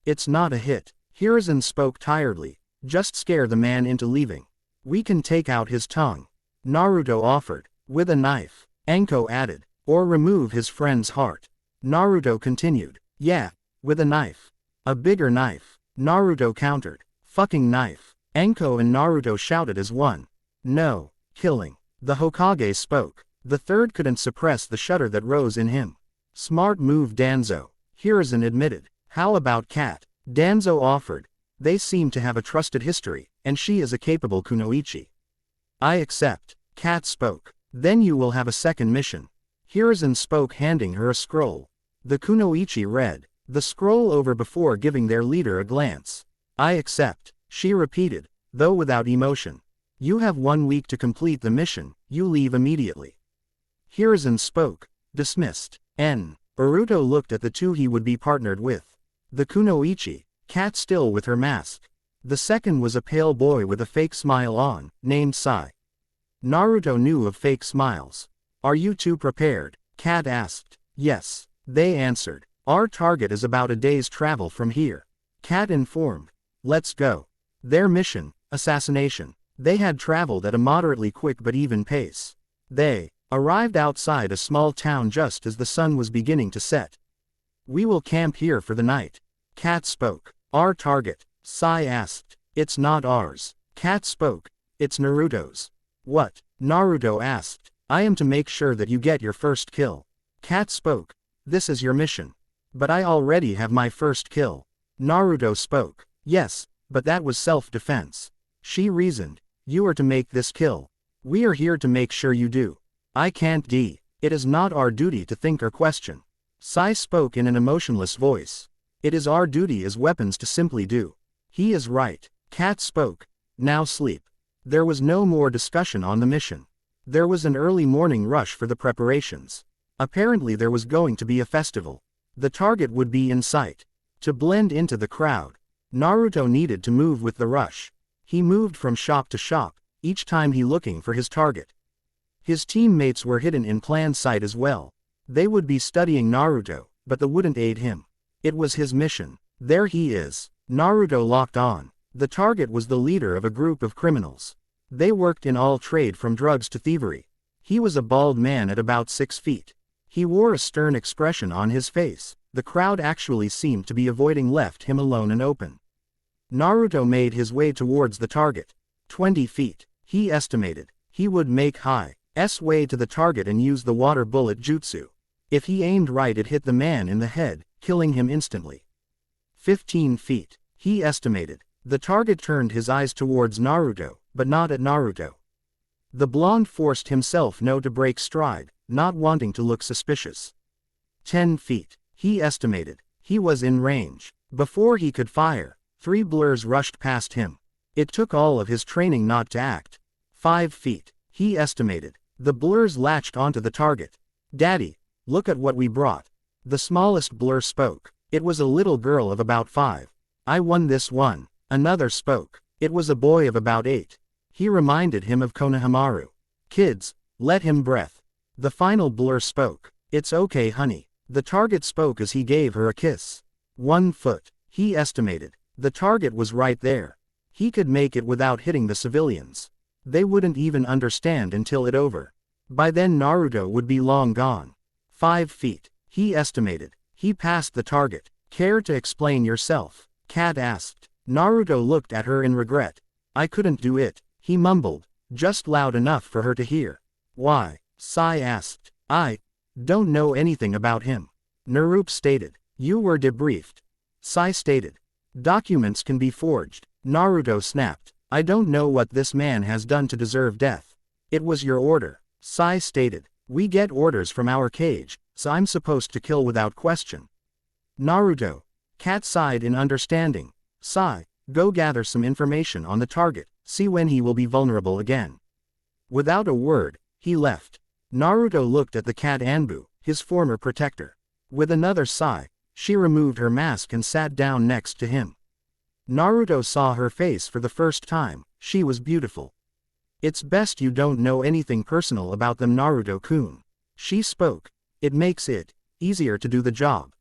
It's not a hit. Hiruzen spoke tiredly. Just scare the man into leaving. We can take out his tongue. Naruto offered. With a knife. Anko added. Or remove his friend's heart. Naruto continued. Yeah. With a knife. A bigger knife. Naruto countered. Fucking knife. Anko and Naruto shouted as one. No. Killing. The Hokage spoke. The third couldn't suppress the shudder that rose in him. Smart move, Danzo. Hiruzen admitted. How about Kat? Danzo offered. They seem to have a trusted history, and she is a capable kunoichi. I accept. Kat spoke. Then you will have a second mission. Hiruzen spoke, handing her a scroll. The kunoichi read the scroll over before giving their leader a glance. I accept, she repeated, though without emotion. You have 1 week to complete the mission, you leave immediately. Hiruzen spoke. Dismissed. Naruto looked at the 2 he would be partnered with. The kunoichi, Kat still with her mask. The second was a pale boy with a fake smile on, named Sai. Naruto knew of fake smiles. Are you 2 prepared? Kat asked. Yes. They answered. Our target is about a day's travel from here. Kat informed. Let's go. Their mission, assassination. They had traveled at a moderately quick but even pace. They arrived outside a small town just as the sun was beginning to set. We will camp here for the night. Kat spoke. Our target? Sai asked. It's not ours. Kat spoke. It's Naruto's. What? Naruto asked. I am to make sure that you get your first kill. Kat spoke. This is your mission. But I already have my first kill. Naruto spoke. Yes, but that was self-defense. She reasoned. You are to make this kill. We are here to make sure you do. I can't It is not our duty to think or question. Sai spoke in an emotionless voice. It is our duty as weapons to simply do. He is right. Kat spoke. Now sleep. There was no more discussion on the mission. There was an early morning rush for the preparations. Apparently there was going to be a festival. The target would be in sight. To blend into the crowd, Naruto needed to move with the rush. He moved from shop to shop, each time he looking for his target. His teammates were hidden in plain sight as well. They would be studying Naruto, but that wouldn't aid him. It was his mission. There he is. Naruto locked on. The target was the leader of a group of criminals. They worked in all trade from drugs to thievery. He was a bald man at about 6 feet. He wore a stern expression on his face. The crowd actually seemed to be avoiding left him alone and open. Naruto made his way towards the target. 20 feet. He estimated. He would make Hi's way to the target and use the water bullet jutsu. If he aimed right, it hit the man in the head, killing him instantly. 15 feet. He estimated. The target turned his eyes towards Naruto, but not at Naruto. The blonde forced himself to break stride, not wanting to look suspicious. 10 feet. He estimated. He was in range. Before he could fire, 3 blurs rushed past him. It took all of his training not to act. 5 feet. He estimated. The blurs latched onto the target. Daddy, look at what we brought. The smallest blur spoke. It was a little girl of about 5. I won this one. Another spoke. It was a boy of about 8. He reminded him of Konohamaru. Kids, let him breath. The final blur spoke. It's okay, honey. The target spoke as he gave her a kiss. 1 foot. He estimated. The target was right there. He could make it without hitting the civilians. They wouldn't even understand until it over. By then Naruto would be long gone. 5 feet. He estimated. He passed the target. Care to explain yourself? Kat asked. Naruto looked at her in regret. I couldn't do it, he mumbled, just loud enough for her to hear. Why? Sai asked. I don't know anything about him. Naruto stated. You were debriefed. Sai stated. Documents can be forged. Naruto snapped. I don't know what this man has done to deserve death. It was your order. Sai stated. We get orders from our cage, so I'm supposed to kill without question. Naruto. Cat sighed in understanding. Sigh, go gather some information on the target, see when he will be vulnerable again. Without a word, he left. Naruto looked at the cat Anbu, his former protector. With another sigh, she removed her mask and sat down next to him. Naruto saw her face for the first time. She was beautiful. It's best you don't know anything personal about them, Naruto-kun. She spoke. It makes it easier to do the job.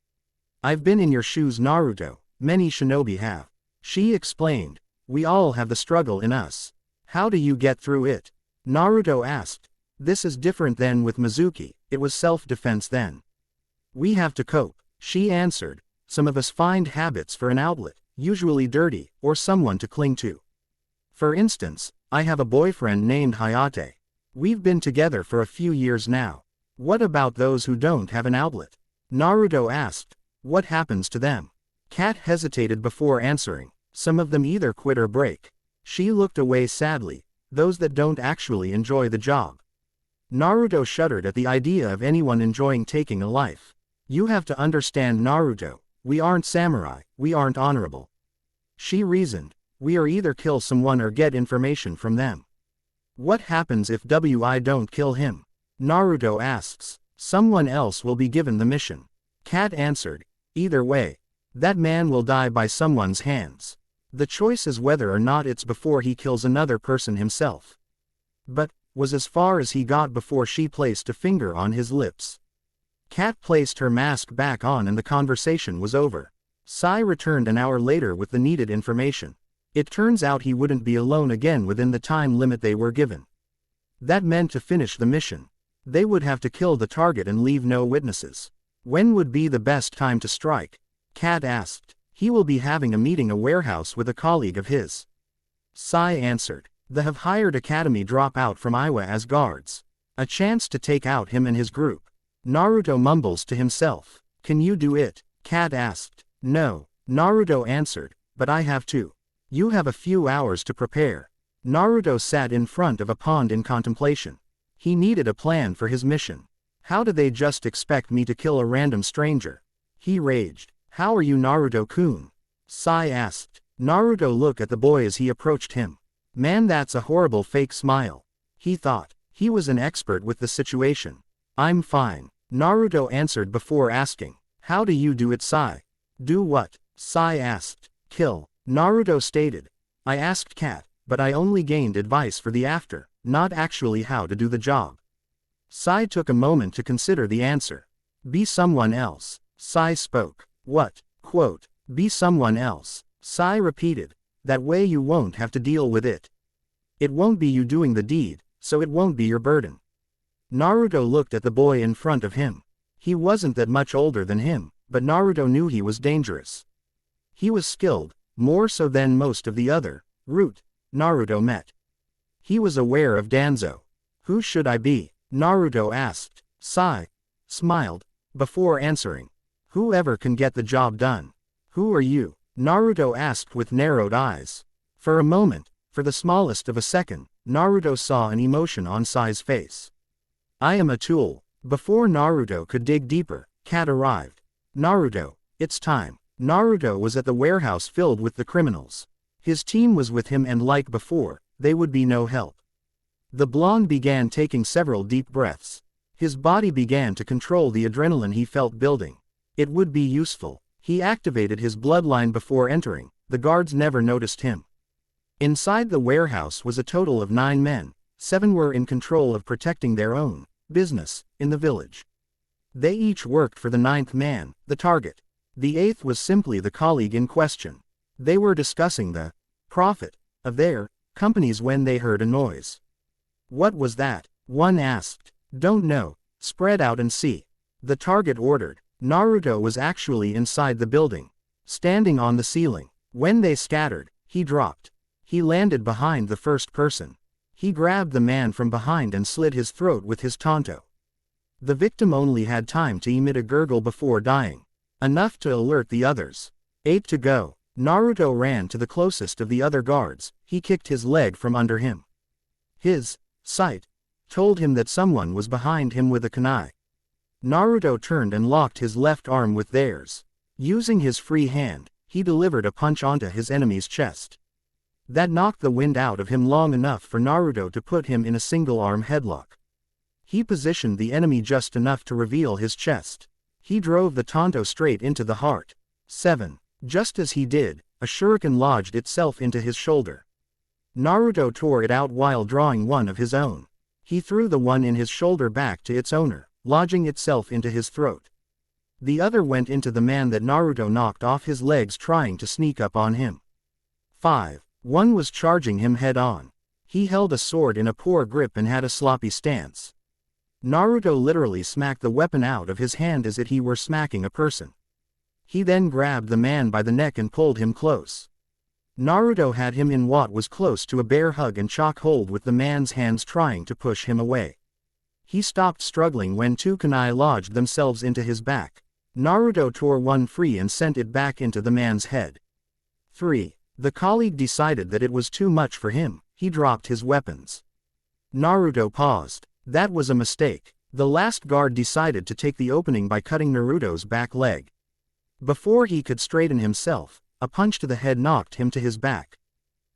I've been in your shoes, Naruto. Many shinobi have. She explained. We all have the struggle in us. How do you get through it? Naruto asked. This is different than with Mizuki. It was self-defense then. We have to cope. She answered. Some of us find habits for an outlet, usually dirty, or someone to cling to. For instance, I have a boyfriend named Hayate. We've been together for a few years now. What about those who don't have an outlet? Naruto asked. What happens to them? Cat hesitated before answering. Some of them either quit or break. She looked away sadly. Those that don't actually enjoy the job. Naruto shuddered at the idea of anyone enjoying taking a life. You have to understand, Naruto. We aren't samurai, we aren't honorable. She reasoned. We are either kill someone or get information from them. What happens if I don't kill him? Naruto asks. Someone else will be given the mission. Cat answered. Either way, that man will die by someone's hands. The choice is whether or not it's before he kills another person himself. But, was as far as he got before she placed a finger on his lips. Cat placed her mask back on and the conversation was over. Sai returned an hour later with the needed information. It turns out he wouldn't be alone again within the time limit they were given. That meant to finish the mission. They would have to kill the target and leave no witnesses. When would be the best time to strike? Cat asked. He will be having a meeting at a warehouse with a colleague of his. Sai answered. They have hired academy dropout from Iowa as guards. A chance to take out him and his group. Naruto mumbles to himself. Can you do it? Cat asked. No. Naruto answered. But I have to. You have a few hours to prepare. Naruto sat in front of a pond in contemplation. He needed a plan for his mission. How do they just expect me to kill a random stranger? He raged. How are you, Naruto-kun? Sai asked. Naruto looked at the boy as he approached him. Man, that's a horrible fake smile. He thought. He was an expert with the situation. I'm fine. Naruto answered before asking. How do you do it, Sai? Do what? Sai asked. Kill. Naruto stated. I asked Cat, but I only gained advice for the after, not actually how to do the job. Sai took a moment to consider the answer. Be someone else. Sai spoke. What? Quote. Be someone else. Sai repeated. That way you won't have to deal with it. It won't be you doing the deed, so it won't be your burden. Naruto looked at the boy in front of him. He wasn't that much older than him, but Naruto knew he was dangerous. He was skilled, more so than most of the other route Naruto met. He was aware of Danzo. Who should I be? Naruto asked. Sai smiled before answering. Whoever can get the job done. Who are you? Naruto asked with narrowed eyes. For a moment, for the smallest of a second, Naruto saw an emotion on Sai's face. I am a tool. Before Naruto could dig deeper, Cat arrived. Naruto, it's time. Naruto was at the warehouse filled with the criminals. His team was with him and like before, they would be no help. The blonde began taking several deep breaths. His body began to control the adrenaline he felt building. It would be useful. He activated his bloodline before entering. The guards never noticed him. Inside the warehouse was a total of 9 men. 7 were in control of protecting their own business in the village. They each worked for the 9th man, the target. The 8th was simply the colleague in question. They were discussing the profit of their companies when they heard a noise. What was that? One asked. Don't know. Spread out and see. The target ordered. Naruto was actually inside the building, standing on the ceiling. When they scattered, he dropped. He landed behind the first person. He grabbed the man from behind and slit his throat with his tanto. The victim only had time to emit a gurgle before dying. Enough to alert the others. 8 to go. Naruto ran to the closest of the other guards. He kicked his leg from under him. His sight told him that someone was behind him with a kunai. Naruto turned and locked his left arm with theirs. Using his free hand, he delivered a punch onto his enemy's chest. That knocked the wind out of him long enough for Naruto to put him in a single-arm headlock. He positioned the enemy just enough to reveal his chest. He drove the tanto straight into the heart. 7. Just as he did, a shuriken lodged itself into his shoulder. Naruto tore it out while drawing one of his own. He threw the one in his shoulder back to its owner, lodging itself into his throat. The other went into the man that Naruto knocked off his legs trying to sneak up on him. 5. One was charging him head-on. He held a sword in a poor grip and had a sloppy stance. Naruto literally smacked the weapon out of his hand as if he were smacking a person. He then grabbed the man by the neck and pulled him close. Naruto had him in what was close to a bear hug and choke hold with the man's hands trying to push him away. He stopped struggling when two kunai lodged themselves into his back. Naruto tore one free and sent it back into the man's head. 3. The colleague decided that it was too much for him. He dropped his weapons. Naruto paused. That was a mistake. The last guard decided to take the opening by cutting Naruto's back leg. Before he could straighten himself, a punch to the head knocked him to his back.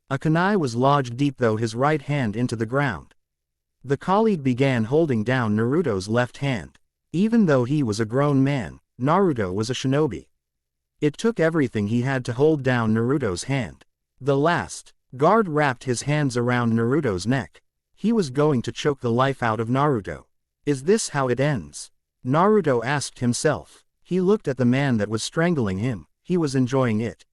A kunai was lodged deep through his right hand into the ground. The colleague began holding down Naruto's left hand. Even though he was a grown man, Naruto was a shinobi. It took everything he had to hold down Naruto's hand. The last guard wrapped his hands around Naruto's neck. He was going to choke the life out of Naruto. Is this how it ends? Naruto asked himself. He looked at the man that was strangling him. He was enjoying it.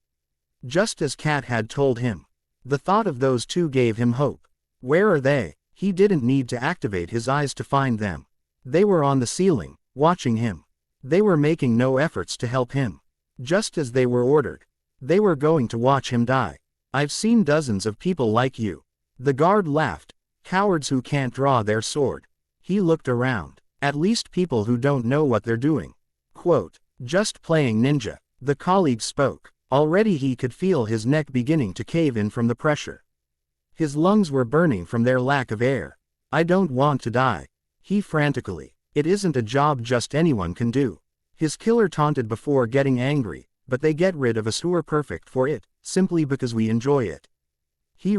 Just as Kat had told him. The thought of those two gave him hope. Where are they? He didn't need to activate his eyes to find them. They were on the ceiling, watching him. They were making no efforts to help him. Just as they were ordered. They were going to watch him die. I've seen dozens of people like you. The guard laughed. Cowards who can't draw their sword. He looked around. At least people who don't know what they're doing. Quote, just playing ninja. The colleague spoke. Already he could feel his neck beginning to cave in from the pressure. His lungs were burning from their lack of air. I don't want to die. He frantically. It isn't a job just anyone can do. His killer taunted before getting angry, but they get rid of us who are perfect for it, simply because we enjoy it. He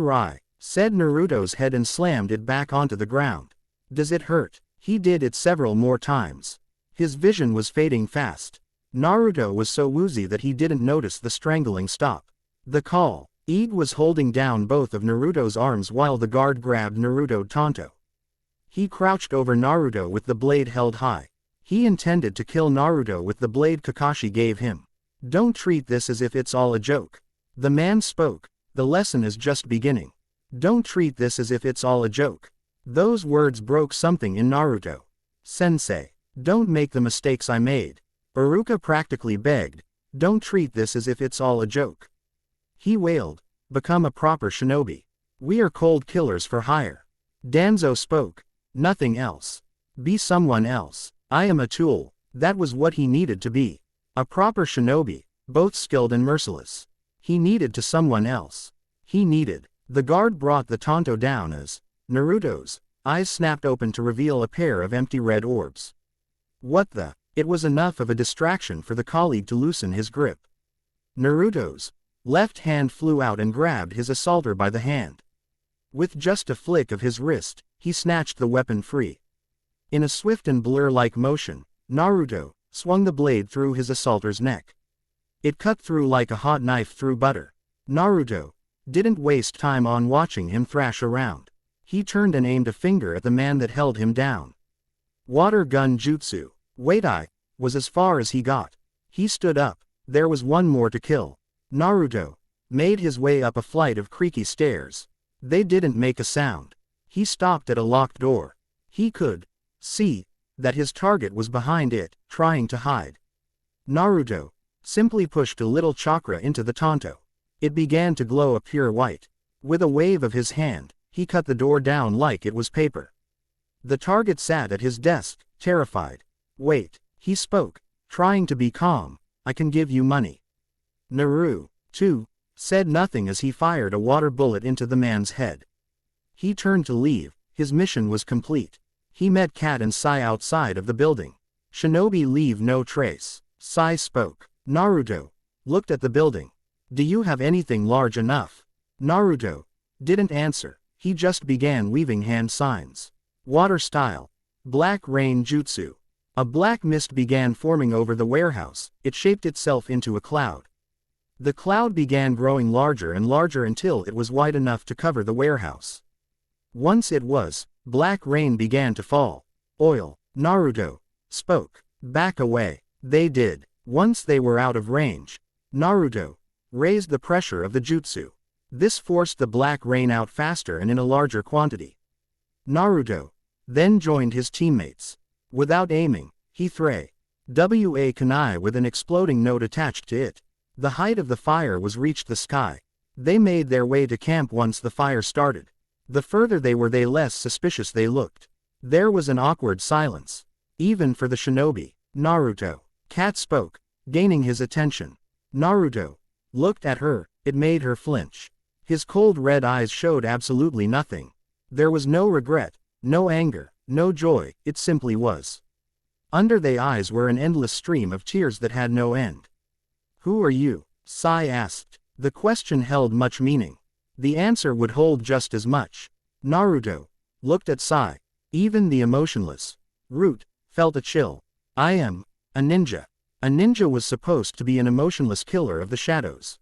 said Naruto's head and slammed it back onto the ground. Does it hurt? He did it several more times. His vision was fading fast. Naruto was so woozy that he didn't notice the strangling stop. The call. Id was holding down both of Naruto's arms while the guard grabbed Naruto Tanto. He crouched over Naruto with the blade held high. He intended to kill Naruto with the blade Kakashi gave him. Don't treat this as if it's all a joke. The man spoke. The lesson is just beginning. Don't treat this as if it's all a joke. Those words broke something in Naruto. Sensei, don't make the mistakes I made. Aruka practically begged. Don't treat this as if it's all a joke. He wailed. Become a proper shinobi. We are cold killers for hire. Danzo spoke. Nothing else. Be someone else. I am a tool. That was what he needed to be. A proper shinobi, both skilled and merciless. He needed to someone else. He needed. The guard brought the Tanto down as Naruto's eyes snapped open to reveal a pair of empty red orbs. What the? It was enough of a distraction for the colleague to loosen his grip. Naruto's left hand flew out and grabbed his assaulter by the hand. With just a flick of his wrist, he snatched the weapon free. In a swift and blur-like motion, Naruto swung the blade through his assaulter's neck. It cut through like a hot knife through butter. Naruto didn't waste time on watching him thrash around. He turned and aimed a finger at the man that held him down. Water gun jutsu. Wait, was as far as he got. He stood up. There was one more to kill. Naruto made his way up a flight of creaky stairs. They didn't make a sound. He stopped at a locked door. He could see that his target was behind it, trying to hide. Naruto simply pushed a little chakra into the Tanto. It began to glow a pure white. With a wave of his hand, he cut the door down like it was paper. The target sat at his desk, terrified. Wait, he spoke, trying to be calm. I can give you money. Naru, too, said nothing as he fired a water bullet into the man's head. He turned to leave, his mission was complete. He met Kat and Sai outside of the building. Shinobi leave no trace. Sai spoke. Naruto looked at the building. Do you have anything large enough? Naruto didn't answer. He just began weaving hand signs. Water style. Black rain jutsu. A black mist began forming over the warehouse. It shaped itself into a cloud. The cloud began growing larger and larger until it was wide enough to cover the warehouse. Once it was, black rain began to fall. Oil. Naruto spoke. Back away. They did. Once they were out of range, Naruto raised the pressure of the jutsu. This forced the black rain out faster and in a larger quantity. Naruto then joined his teammates. Without aiming, he threw a kunai with an exploding note attached to it. The height of the fire was reached the sky. They made their way to camp once the fire started. The further they were, the less suspicious they looked. There was an awkward silence. Even for the shinobi. Naruto. Kat spoke, gaining his attention. Naruto looked at her. It made her flinch. His cold red eyes showed absolutely nothing. There was no regret, no anger, no joy, it simply was. Under the eyes were an endless stream of tears that had no end. Who are you? Sai asked. The question held much meaning. The answer would hold just as much. Naruto looked at Sai. Even the emotionless Root felt a chill. I am a ninja. A ninja was supposed to be an emotionless killer of the shadows.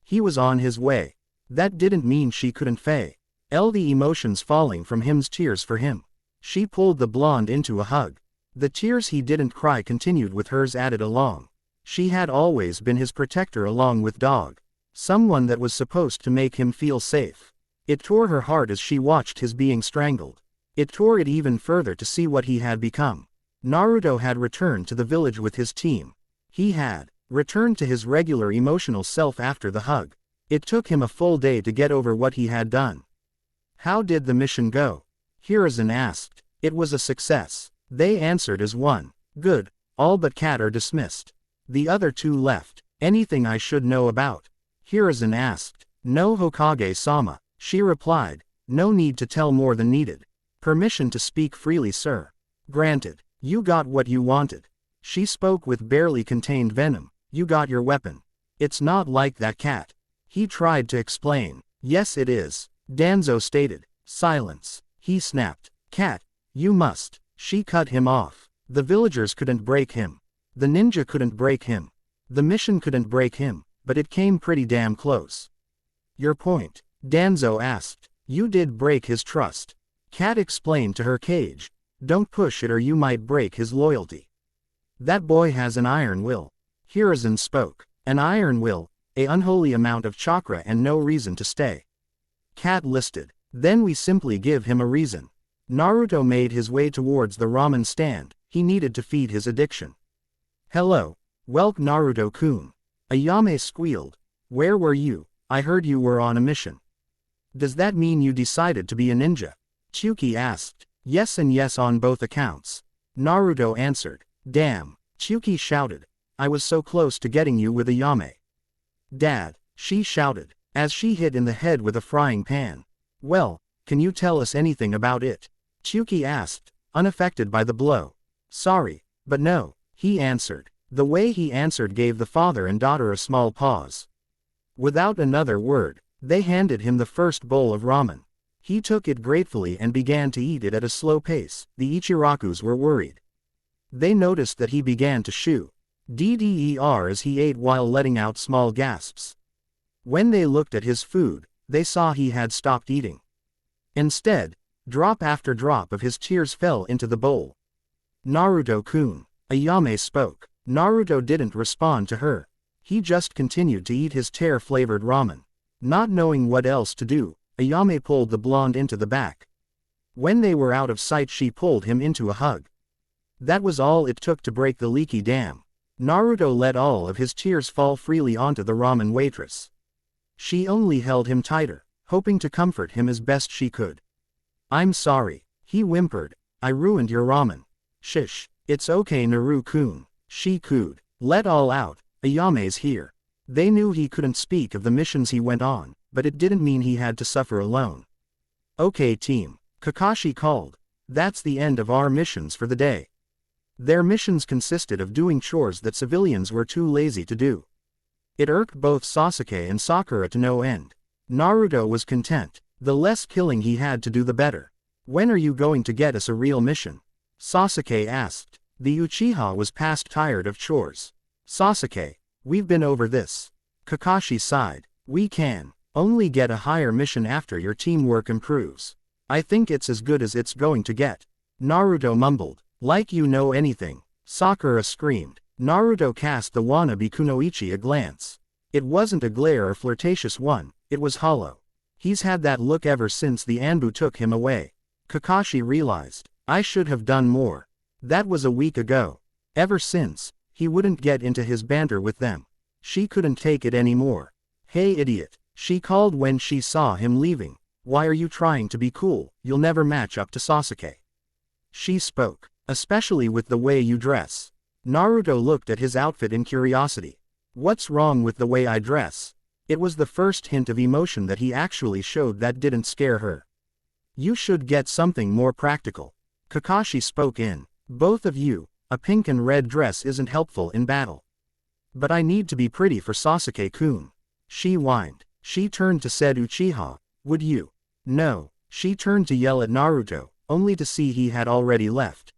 He was on his way. That didn't mean she couldn't feel the emotions falling from him's tears for him. She pulled the blonde into a hug. The tears he didn't cry continued with hers added along. She had always been his protector along with Dog. Someone that was supposed to make him feel safe. It tore her heart as she watched his being strangled. It tore it even further to see what he had become. Naruto had returned to the village with his team. He had returned to his regular emotional self after the hug. It took him a full day to get over what he had done. How did the mission go? Hiruzen asked. It was a success. They answered as one. Good. All but Kat are dismissed. The other two left. Anything I should know about? Hiruzen asked. No, Hokage-sama. She replied. No need to tell more than needed. Permission to speak freely, sir. Granted. You got what you wanted. She spoke with barely contained venom. You got your weapon. It's not like that, Kat. He tried to explain. Yes, it is. Danzo stated. Silence. He snapped. Kat, you must. She cut him off. The villagers couldn't break him. The ninja couldn't break him. The mission couldn't break him, but it came pretty damn close. Your point? Danzo asked. You did break his trust. Kat explained to her cage. Don't push it or you might break his loyalty. That boy has an iron will. Hiruzen spoke. An iron will, an unholy amount of chakra and no reason to stay. Kat listed. Then we simply give him a reason. Naruto made his way towards the ramen stand. He needed to feed his addiction. Hello. Welk Naruto-kun. Ayame squealed. Where were you? I heard you were on a mission. Does that mean you decided to be a ninja? Chuki asked. Yes and yes on both accounts. Naruto answered. Damn. Chuki shouted. I was so close to getting you with Ayame. Dad, she shouted, as she hit in the head with a frying pan. Well, can you tell us anything about it? Chuki asked, unaffected by the blow. Sorry, but no, he answered. The way he answered gave the father and daughter a small pause. Without another word, they handed him the first bowl of ramen. He took it gratefully and began to eat it at a slow pace. The Ichirakus were worried. They noticed that he began to shoo DDER as he ate while letting out small gasps. When they looked at his food, they saw he had stopped eating. Instead, drop after drop of his tears fell into the bowl. Naruto-kun. Ayame spoke. Naruto didn't respond to her. He just continued to eat his tear-flavored ramen. Not knowing what else to do, Ayame pulled the blonde into the back. When they were out of sight, she pulled him into a hug. That was all it took to break the leaky dam. Naruto let all of his tears fall freely onto the ramen waitress. She only held him tighter, hoping to comfort him as best she could. I'm sorry, he whimpered. I ruined your ramen. Shish, it's okay Naru-kun. She cooed. Let all out, Ayame's here. They knew he couldn't speak of the missions he went on, but it didn't mean he had to suffer alone. Okay team, Kakashi called. That's the end of our missions for the day. Their missions consisted of doing chores that civilians were too lazy to do. It irked both Sasuke and Sakura to no end. Naruto was content. The less killing he had to do the better. When are you going to get us a real mission? Sasuke asked. The Uchiha was past tired of chores. Sasuke, we've been over this. Kakashi sighed. We can only get a higher mission after your teamwork improves. I think it's as good as it's going to get. Naruto mumbled. Like you know anything. Sakura screamed. Naruto cast the wannabe kunoichi a glance. It wasn't a glare or flirtatious one, it was hollow. He's had that look ever since the Anbu took him away. Kakashi realized. I should have done more. That was a week ago. Ever since, he wouldn't get into his banter with them. She couldn't take it anymore. Hey idiot, she called when she saw him leaving. Why are you trying to be cool? You'll never match up to Sasuke. She spoke. Especially with the way you dress. Naruto looked at his outfit in curiosity. What's wrong with the way I dress? It was the first hint of emotion that he actually showed that didn't scare her. You should get something more practical. Kakashi spoke in. Both of you, a pink and red dress isn't helpful in battle. But I need to be pretty for Sasuke-kun. She whined. She turned to said Uchiha, would you? No. She turned to yell at Naruto, only to see he had already left.